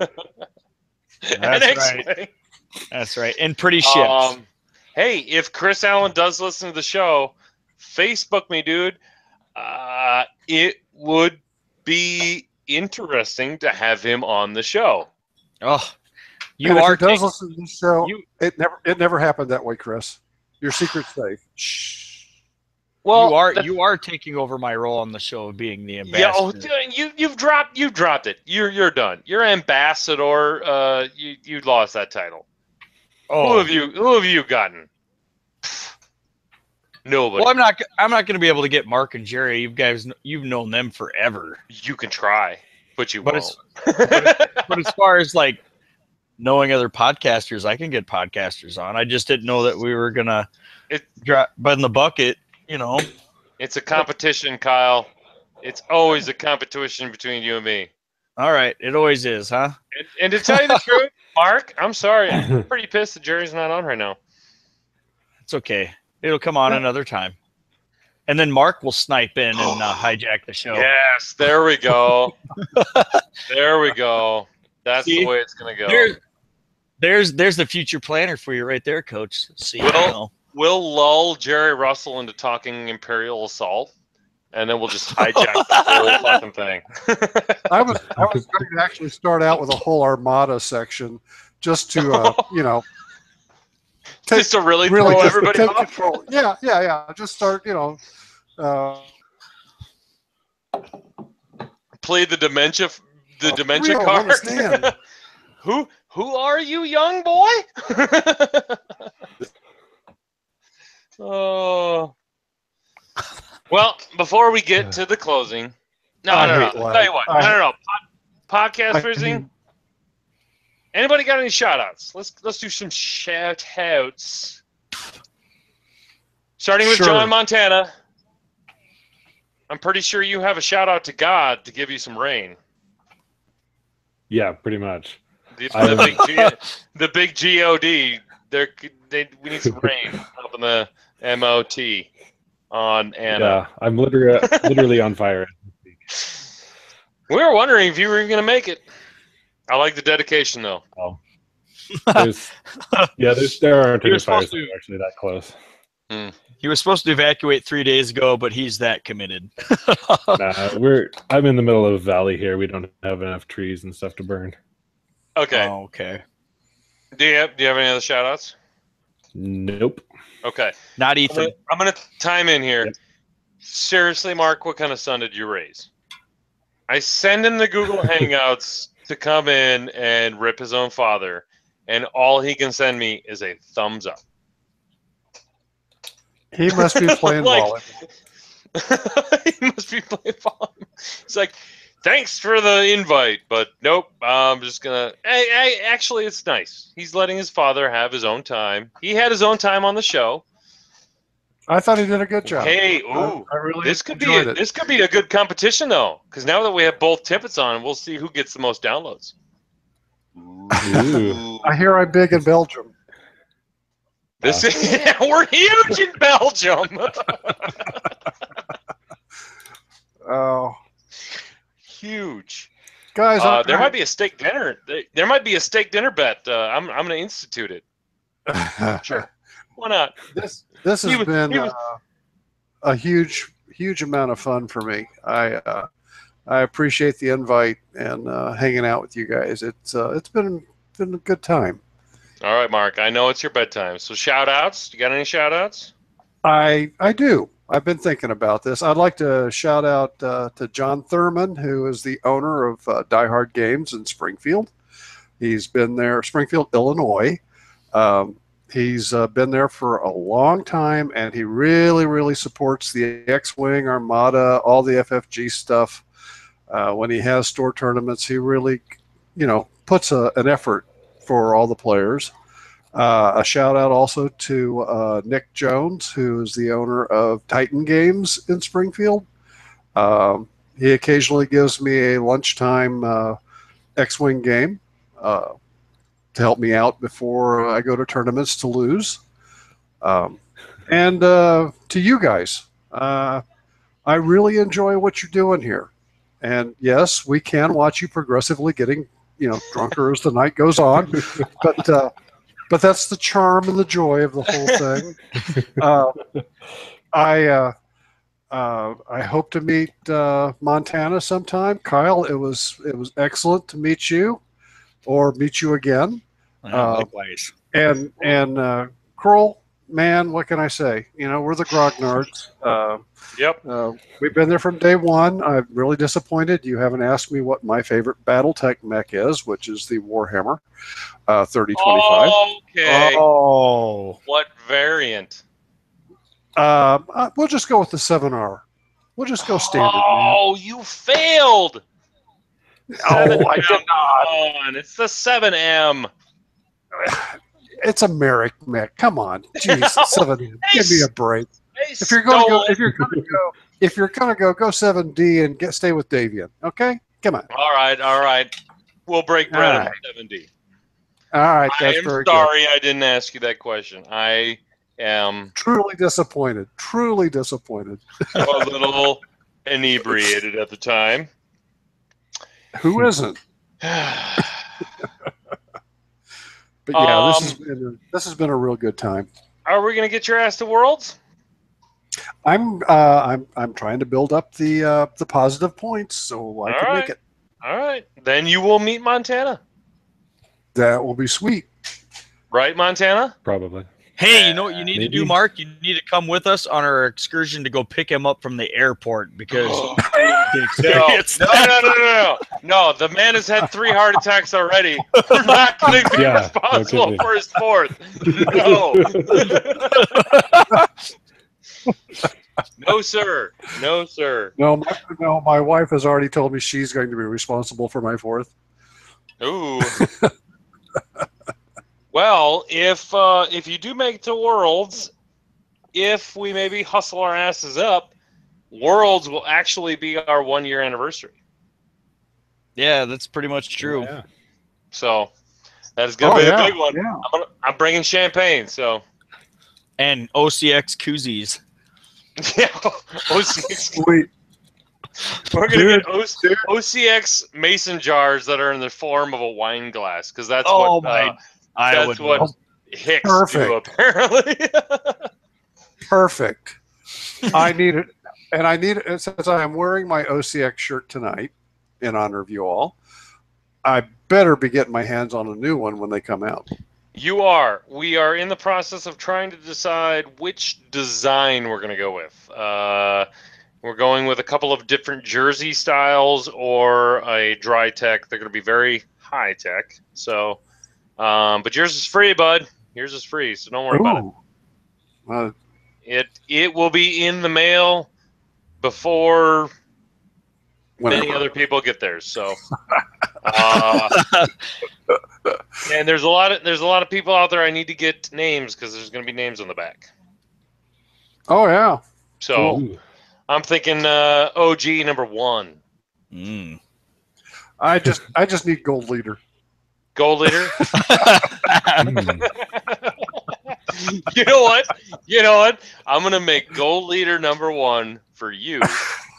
That's right. And pretty ships. Hey, if Chris Allen does listen to the show, Facebook me, dude. It would be interesting to have him on the show. Oh, If he does listen to the show, it never happened that way, Chris. Your secret's safe. Shh. Well, you are taking over my role on the show of being the yeah. ambassador. You've dropped it. You're done. You're ambassador. You lost that title. Oh, Who have you gotten? Nobody. well, I'm not going to be able to get Mark and Jerry. You've known them forever. You can try, but you But won't. But as far as like knowing other podcasters, I can get podcasters on. I just didn't know that we were gonna drop but in the bucket. It's a competition, Kyle. It's always a competition between you and me. All right, it always is, huh? And to tell you the truth, Mark, I'm sorry. I'm pretty pissed that Jerry's not on right now. It's okay. It'll come on another time. And then Mark will snipe in and hijack the show. Yes, there we go. There we go. That's the way it's going to go. There's the future planner for you right there, Coach. See, we'll lull Jerry Russell into talking Imperial Assault, and then we'll just hijack the whole fucking thing. I was going to actually start out with a whole Armada section just to, just to really throw everybody off. Control. Yeah. Just start, play the dementia card. Who are you, young boy? Oh. Well, before we get to the closing, no. Tell you what, no. Podcast visiting. Anybody got any shout-outs? Let's do some shout-outs. Starting with John Montana. I'm pretty sure you have a shout-out to God to give you some rain. Yeah, pretty much. The big God. We need some rain up in the MOT on Anna. Yeah, I'm literally on fire. We were wondering if you were going to make it. I like the dedication, though. Oh. There aren't any fires that are actually that close. He was supposed to evacuate 3 days ago, but he's that committed. I'm in the middle of a valley here. We don't have enough trees and stuff to burn. Okay. Oh, okay. Do you have any other shout-outs? Nope. Okay. Not Ethan. I'm gonna time in here. Yep. Seriously, Mark, what kind of son did you raise? I send him the Google Hangouts to come in and rip his own father, and all he can send me is a thumbs up. He must be playing volleyball. He must be playing volleyball. It's like, thanks for the invite, but nope. I'm just gonna. Actually, it's nice. He's letting his father have his own time. He had his own time on the show. I thought he did a good job. Hey, I really this could be a good competition though, because now that we have both Tippets on, we'll see who gets the most downloads. I hear I'm big in Belgium. We're huge in Belgium. Oh, huge, guys! There might be a steak dinner. There might be a steak dinner bet. I'm going to institute it. Sure, why not? This has been a huge amount of fun for me. I appreciate the invite and hanging out with you guys. It's been a good time. All right, Mark. I know it's your bedtime. So shout-outs. You got any shout-outs? I do. I've been thinking about this. I'd like to shout out to John Thurman, who is the owner of Die Hard Games in Springfield. He's been there, Springfield, Illinois. He's been there for a long time, and he really, really supports the X-Wing, Armada, all the FFG stuff. When he has store tournaments, he really, puts an effort for all the players. A shout out also to Nick Jones, who is the owner of Titan Games in Springfield. He occasionally gives me a lunchtime X-Wing game to help me out before I go to tournaments to lose. And to you guys, I really enjoy what you're doing here. And yes, we can watch you progressively getting drunker as the night goes on, but that's the charm and the joy of the whole thing. I hope to meet Montana sometime. Kyle, it was excellent to meet you, or meet you again. Likewise. And Kroll, man, what can I say? We're the Grognards. Yep. We've been there from day one. I'm really disappointed you haven't asked me what my favorite BattleTech mech is, which is the Warhammer 3025. Okay. Oh. What variant? We'll just go with the 7R. We'll just go standard. Oh, you failed. I did not. It's the 7M. It's a Merrick mech. Come on, jeez, 7M. Give me a break. If you're gonna go 7D and stay with Davian. Okay, come on. All right. We'll break bread on 7D. All right, that's I am very sorry good. I didn't ask you that question. I am truly disappointed. Truly disappointed. a little inebriated at the time. Who isn't? But yeah, this has been a real good time. Are we gonna get your ass to Worlds? I'm trying to build up the positive points so I can make it. All right, then you will meet Montana. That will be sweet. Right, Montana? Probably. Hey, you know what you need to Maybe. do, Mark? You need to come with us on our excursion to go pick him up from the airport because No, the man has had 3 heart attacks already. We're not going to be responsible for his 4th. No. No, sir. No, sir. No, my wife has already told me she's going to be responsible for my 4th. Ooh. Well, if you do make it to Worlds, if we maybe hustle our asses up, Worlds will actually be our 1-year anniversary. Yeah, that's pretty much true. Yeah. So that is going to be a big one. Yeah. I'm bringing champagne, so. And OCX koozies. Yeah, OCX. Sweet. We're going to get OCX mason jars that are in the form of a wine glass, because that's what Hicks do, apparently. Perfect. I need it. And I need it since I am wearing my OCX shirt tonight in honor of you all. I better be getting my hands on a new one when they come out. You are. We are in the process of trying to decide which design we're going to go with. We're going with a couple of different jersey styles or a dry tech. They're going to be very high tech. So, but yours is free, bud. Yours is free, so don't worry about it. It will be in the mail before many other people get theirs. So, and there's a lot of people out there I need to get names because there's going to be names on the back. Oh yeah. So Cool. I'm thinking OG number 1. I just need gold leader. Gold leader. You know what? I'm gonna make gold leader number 1 for you,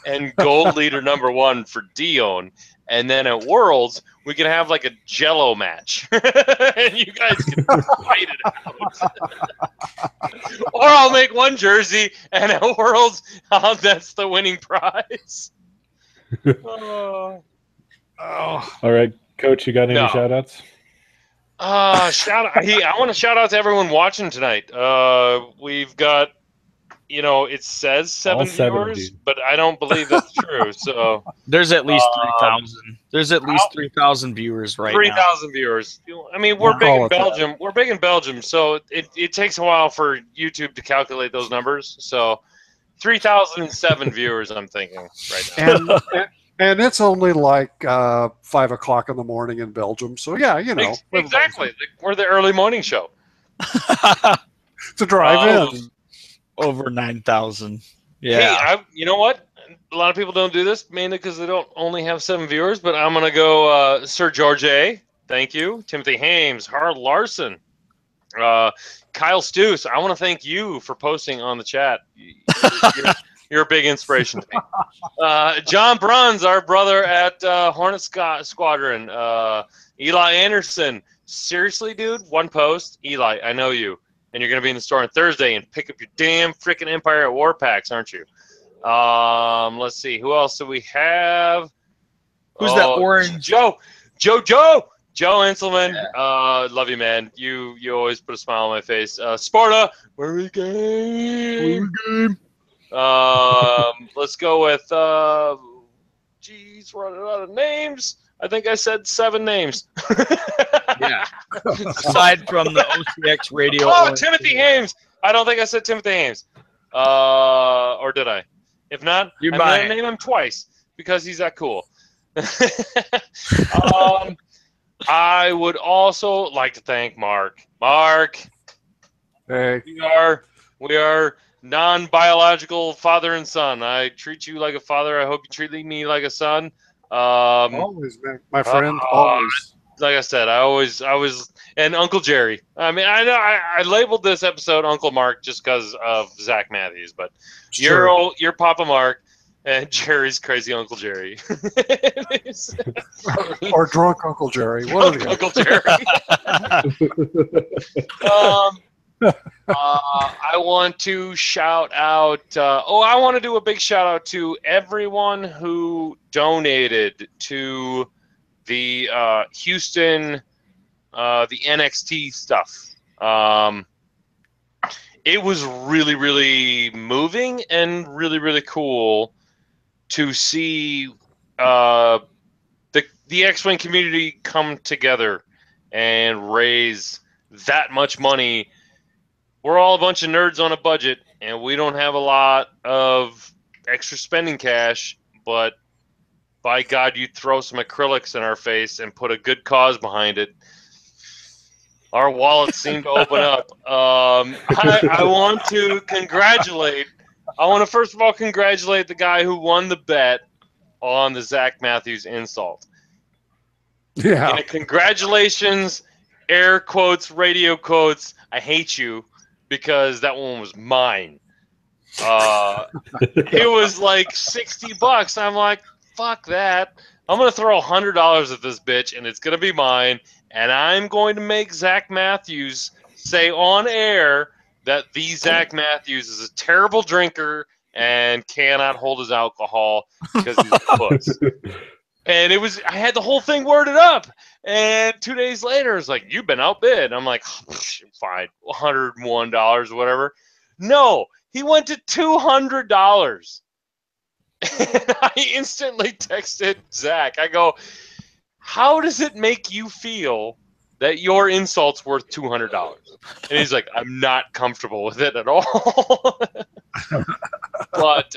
and gold leader number 1 for Dion, and then at Worlds we can have like a Jello match, and you guys can fight it out. Or I'll make one jersey, and at Worlds, that's the winning prize. All right, Coach, you got any shout-outs? I want to shout out to everyone watching tonight. We've got, it says 7 viewers, but I don't believe that's true. So there's at least 3,000. There's at least 3,000 viewers right now. 3,000 viewers. I mean, we're big in Belgium. We're big in Belgium, so it takes a while for YouTube to calculate those numbers. So 3,007 viewers, I'm thinking right now. And it's only like 5 o'clock in the morning in Belgium. So, yeah, Exactly. We're the early morning show. To drive in. Over 9,000. Yeah. Hey, you know what? A lot of people don't do this, mainly because they don't only have 7 viewers. But I'm going to go Sir George A. Thank you. Timothy Hames. Harl Larson. Kyle Stoos. I want to thank you for posting on the chat. You're a big inspiration to me. John Bruns, our brother at Hornet Squadron. Eli Anderson. Seriously, dude? 1 post? Eli, I know you. And you're going to be in the store on Thursday and pick up your damn freaking Empire at War packs, aren't you? Let's see. Who else do we have? Who's that orange? Joe. Joe Inselman, love you, man. You always put a smile on my face. Sparta, where we game? Let's go with, geez, running out of names. I think I said 7 names. Yeah. Aside from the OCX Radio. Oh, Timothy Hames. I don't think I said Timothy Hames. Or did I? If not, I'm going to name him twice because he's that cool. I would also like to thank Mark. Mark, Hey. we are non-biological father and son. I treat you like a father. I hope you treat me like a son. Always, man. My friend, always. Like I said, I was, and Uncle Jerry. I mean, I know I labeled this episode Uncle Mark just because of Zach Matthews, but Sure. you're Papa Mark, and Jerry's crazy Uncle Jerry. Or drunk Uncle Jerry. What Drunk Uncle Jerry. I want to shout out. I want to do a big shout out to everyone who donated to the Houston, the NXT stuff. It was really, really moving and really, really cool to see the X-Wing community come together and raise that much money. We're all a bunch of nerds on a budget, and we don't have a lot of extra spending cash, but by God, you throw some acrylics in our face and put a good cause behind it. Our wallets seem to open up. I want to congratulate. I want to first of all congratulate the guy who won the bet on the Zach Matthews insult. Yeah. And congratulations, air quotes, radio quotes. I hate you because that one was mine. It was like $60. I'm like, fuck that. I'm going to throw $100 at this bitch, and it's going to be mine. And I'm going to make Zach Matthews say on air that the Zach Matthews is a terrible drinker and cannot hold his alcohol because he's a puss. And I had the whole thing worded up. And 2 days later, it's like, you've been outbid. I'm like, fine, $101 or whatever. No, he went to $200. And I instantly texted Zach. I go, how does it make you feel that your insult's worth $200? And he's like, I'm not comfortable with it at all. But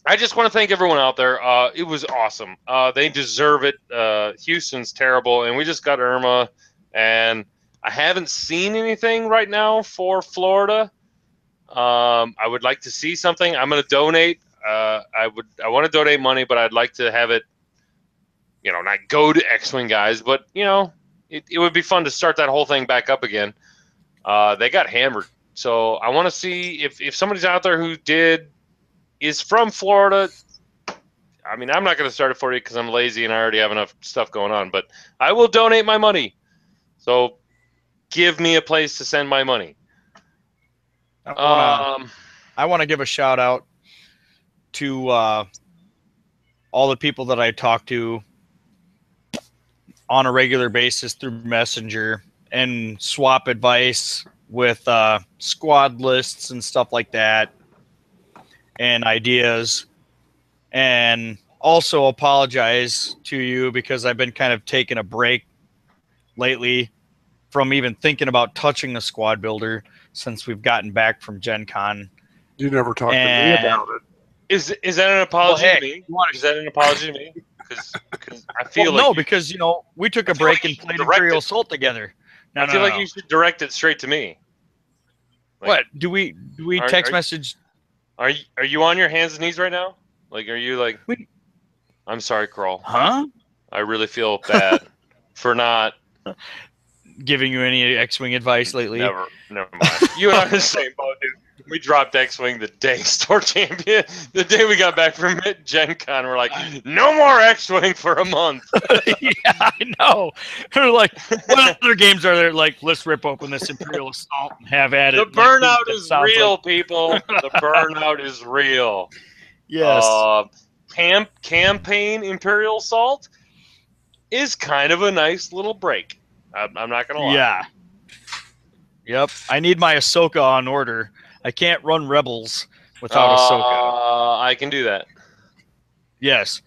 I just want to thank everyone out there. It was awesome. They deserve it. Houston's terrible, and we just got Irma, and I haven't seen anything right now for Florida. I would like to see something. I'm going to donate. I want to donate money, but I'd like to have it, not go to X-Wing guys, but it would be fun to start that whole thing back up again. They got hammered, so I want to see if somebody's out there who is from Florida. I mean, I'm not going to start it for you because I'm lazy and I already have enough stuff going on, but I will donate my money. So give me a place to send my money. I want to give a shout out to all the people that I talk to on a regular basis through Messenger and swap advice with squad lists and stuff like that and ideas. And also apologize to you because I've been kind of taking a break lately from even thinking about touching the squad builder since we've gotten back from Gen Con. You never talked to me about it. Is that an apology to me? Is that an apology to me? Because I feel because we took a break and played Imperial Assault together. I feel like you should direct it straight to me. What do we text message? Are you on your hands and knees right now? Like, are you like? I'm sorry, Kroll. Huh? I really feel bad for not giving you any X-Wing advice lately. Never mind. You and I are the same boat, dude. We dropped X-Wing the day Store Champion. The day we got back from Gen Con, we're like, no more X-Wing for a month. Yeah, I know. They're like, what other games are there? Like, let's rip open this Imperial Assault and have at it. The burnout is real, people. The burnout is real. Yes. Campaign Imperial Assault. is kind of a nice little break. I'm not gonna lie. Yeah. Yep. I need my Ahsoka on order. I can't run Rebels without Ahsoka. I can do that. Yes.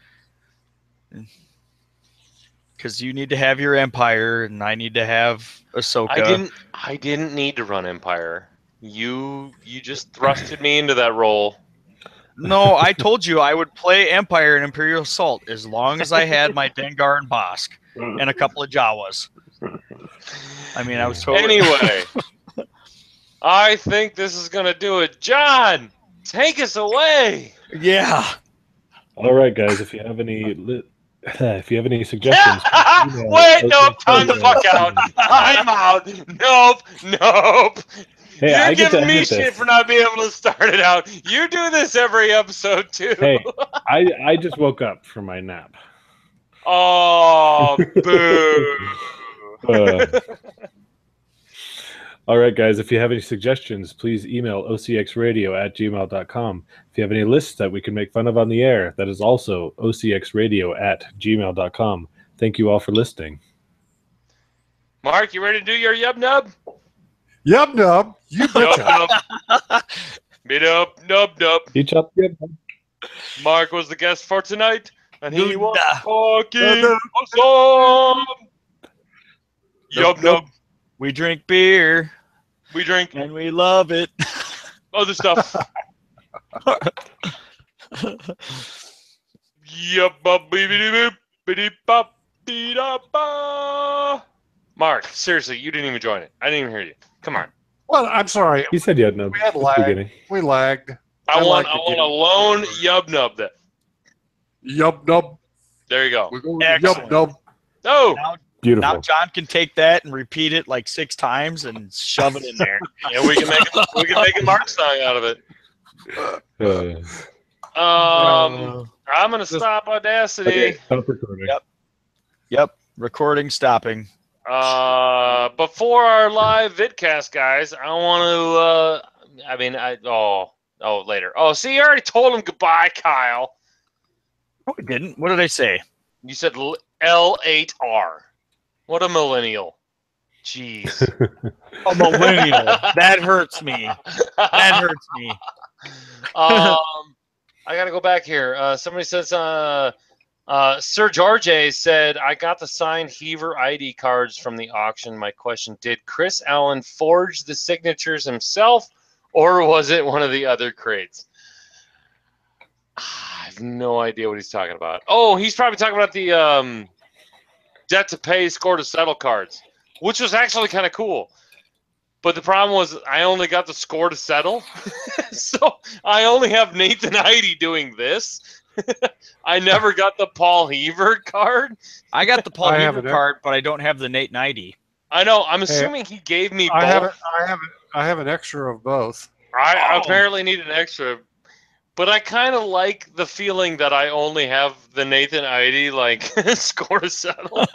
Because you need to have your Empire, and I need to have Ahsoka. I didn't need to run Empire. You just thrusted me into that role. No, I told you I would play Empire and Imperial Assault as long as I had my Dengar and Bosk and a couple of Jawas. I mean, I was totally... Anyway, I think this is going to do it. John, take us away. Yeah. All right, guys. If you have any suggestions, wait, nope, time the fuck out. I'm out. Nope. Hey, You're I get to giving me edit shit this. for not being able to start it out. You do this every episode too. Hey, I just woke up from my nap. Oh, boo. All right, guys. If you have any suggestions, please email ocxradio@gmail.com. If you have any lists that we can make fun of on the air, that is also ocxradio@gmail.com. Thank you all for listening. Mark, you ready to do your yub nub? Yub nub, you betcha. Beat up, nub. Each up. Mark was the guest for tonight, and he was fucking awesome. Yub nub. We drink beer. We drink. And we love it. Other stuff. Mark, seriously, you didn't even join it. I didn't even hear you. Come on. Well, I'm sorry. He said no. We had lag. We lagged. I want a lone yub nub. Yub nub. There you go. Yub nub. Oh. Beautiful. Now John can take that and repeat it like 6 times and shove it in there. Yeah, we can make a Mark song out of it. I'm gonna stop Audacity. Okay, stop recording. Yep. Recording stopping. Before our live vidcast, guys, I want to. Later. Oh, see, you already told him goodbye, Kyle. No, I didn't. What did I say? You said L8R. What a millennial. Jeez. A millennial. That hurts me. I gotta go back here. Somebody says, Sir George said, I got the signed Heaver ID cards from the auction. My question, did Chris Allen forge the signatures himself, or was it one of the other crates? I have no idea what he's talking about. Oh, he's probably talking about the debt to pay, score to settle cards, which was actually kind of cool. But the problem was I only got the score to settle. So I only have Nathan Heidi doing this. I never got the Paul Heaver card. I got the Paul Heaver card, but I don't have the Nate 90. I know. I'm assuming he gave me both. I have an extra of both. I apparently need an extra. But I kind of like the feeling that I only have the Nathan Heidi, like, score to settle.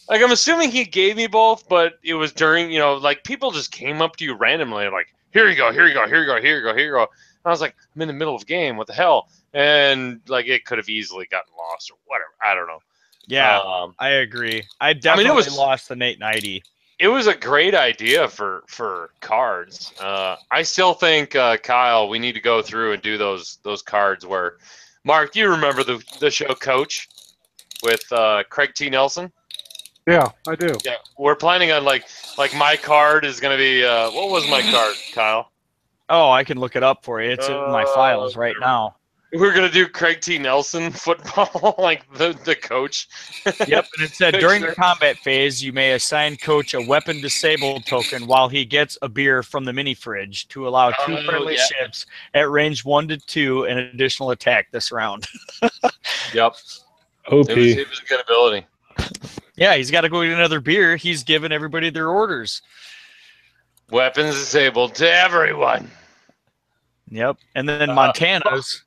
Like, I'm assuming he gave me both, but it was during, like, people just came up to you randomly, like, here you go. And I was like, I'm in the middle of a game. What the hell? And, like, it could have easily gotten lost or whatever. I don't know. Yeah, I agree. I definitely lost the Nate 90. It was a great idea for cards. I still think, Kyle, we need to go through and do those cards where, Mark, do you remember the show Coach with Craig T. Nelson? Yeah, I do. Yeah, we're planning on like my card is going to be what was my card, Kyle? Oh, I can look it up for you. It's in my files right now. We're going to do Craig T. Nelson football, like the coach. Yep, and it said during the combat phase, you may assign coach a weapon disabled token while he gets a beer from the mini fridge to allow 2 friendly ships at range 1 to 2 an additional attack this round. Yep. OP. It was a good ability. Yeah, he's got to go get another beer. He's giving everybody their orders. Weapons disabled to everyone. Yep, and then Montana's.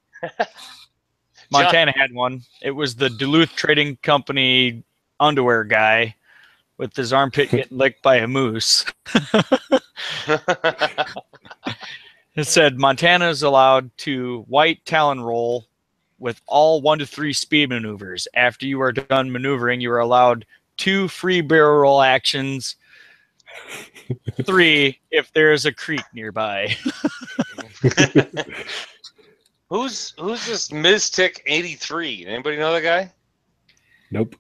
Montana had one. It was the Duluth Trading Company underwear guy with his armpit getting licked by a moose. It said Montana is allowed to white talon roll with all 1 to 3 speed maneuvers. After you are done maneuvering, you are allowed 2 free barrel roll actions. 3 if there is a creek nearby. Who's this Mystic 83? Anybody know that guy? Nope.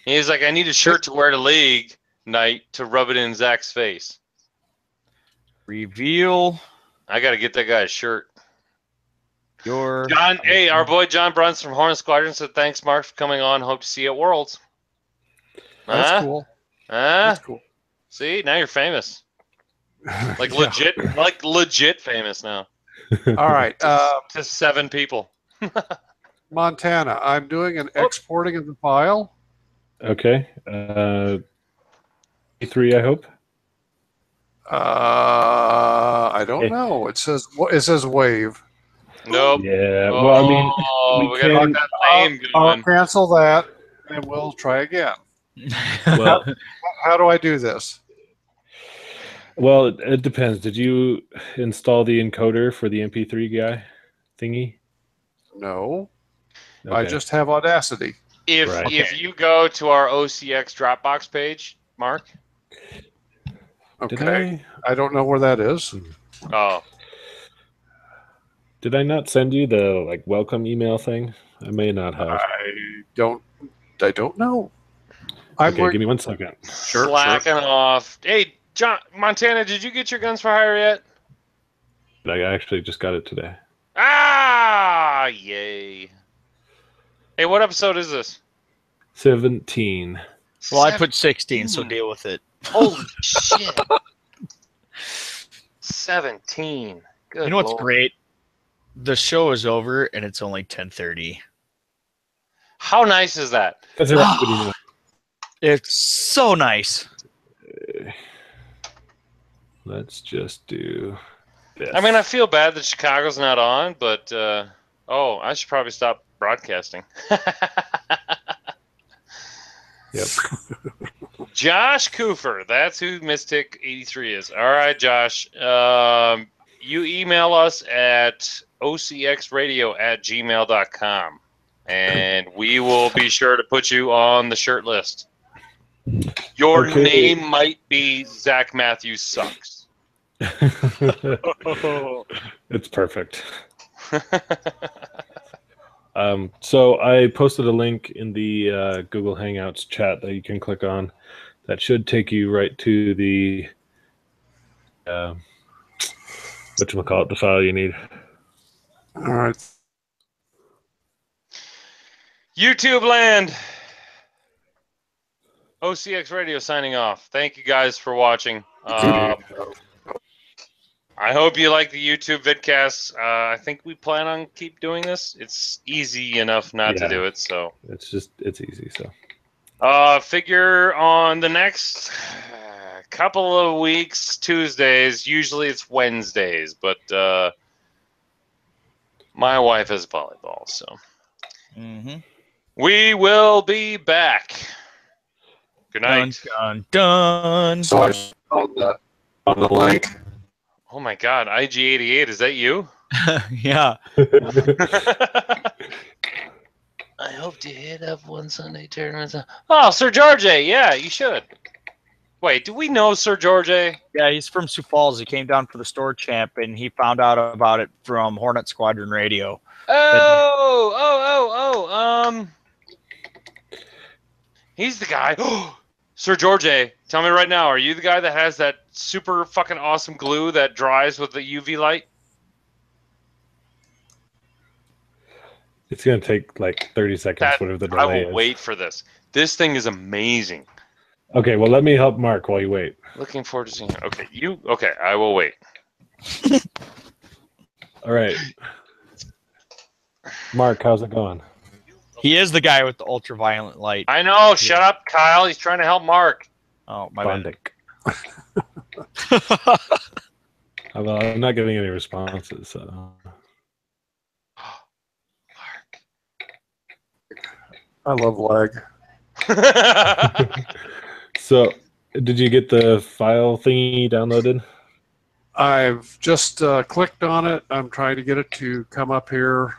He's like, I need a shirt to wear to league night to rub it in Zach's face. Reveal. I got to get that guy a shirt. Your John, hey, our boy John Bruns from Hornet Squadron said, thanks, Mark, for coming on. Hope to see you at Worlds. That's cool. That's cool. See, now you're famous. Like legit famous now. All right. To 7 people. Montana, I'm doing an exporting of the file. Okay. E3, I hope. I don't know. It says wave. Nope. Yeah. Well, I mean, we got to get that name I'll going. cancel that, and we'll try again. well, How do I do this? well, it depends. Did you install the encoder for the MP3 guy thingy? No. Okay. I just have Audacity. If you go to our OCX Dropbox page, Mark. Okay. I don't know where that is. Oh. Did I not send you the welcome email thing? I may not have. I don't know. Okay, give me 1 second. Sure. Slacking off. Hey, John Montana, did you get your Guns for Hire yet? I actually just got it today. Ah, yay. Hey, what episode is this? 17. Well, I put 16, so deal with it. Holy shit. 17. Good You know what's Lord. great? The show is over, and it's only 10:30. How nice is that? That's everybody knows. It's so nice. Let's just do this. I mean, I feel bad that Chicago's not on, but I should probably stop broadcasting. Yep. Josh Coofer, that's who Mystic 83 is. All right, Josh. You email us at ocxradio@gmail.com, and we will be sure to put you on the shirt list. Your name might be Zach Matthews Sucks. It's perfect. So I posted a link in the Google Hangouts chat that you can click on. That should take you right to the whatchamacallit, the file you need. All right. YouTube land. OCX Radio signing off. Thank you guys for watching. I hope you like the YouTube vidcasts. I think we plan on keep doing this. It's easy enough not to do it, so it's easy. So figure on the next couple of weeks, Tuesdays. Usually it's Wednesdays, but my wife has volleyball, so we will be back. Good night. Dun, dun, dun. So I on the link. Oh my God, IG88, is that you? Yeah. I hope to hit up one Sunday tournament. Oh, Sir George, yeah, you should. Wait, do we know Sir George? Yeah, he's from Sioux Falls. He came down for the store champ, and he found out about it from Hornet Squadron Radio. He's the guy. Sir George, tell me right now, are you the guy that has that super fucking awesome glue that dries with the UV light? it's gonna take like 30 seconds, whatever the delay I will is. wait for this. This thing is amazing. Okay, well let me help Mark while you wait. Looking forward to seeing it. Okay, I will wait. All right. Mark, how's it going? He is the guy with the ultraviolet light. I know. Shut up, Kyle. He's trying to help Mark. Oh, my bad. Well, I'm not getting any responses. So. I love lag. So, did you get the file thingy downloaded? I've just clicked on it. I'm trying to get it to come up here.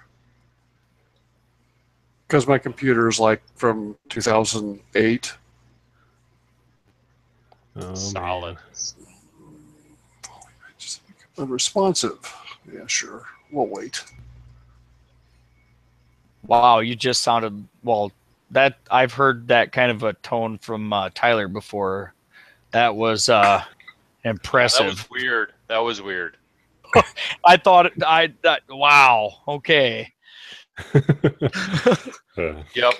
because my computer is like from 2008. Oh, Solid. Just unresponsive. Yeah, sure. We'll wait. Wow, you just sounded that I've heard that kind of a tone from Tyler before. That was impressive. That was weird. That was weird. I thought wow. Okay. Yep.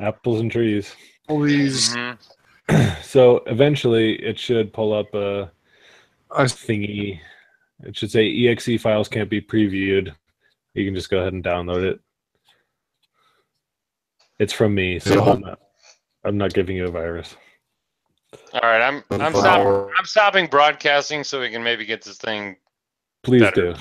Apples and trees. All these. Mhm. So eventually it should pull up a thingy. It should say exe files can't be previewed. You can just go ahead and download it. It's from me, so I'm not giving you a virus. All right, I'm stopping broadcasting so we can maybe get this thing. Please better. do.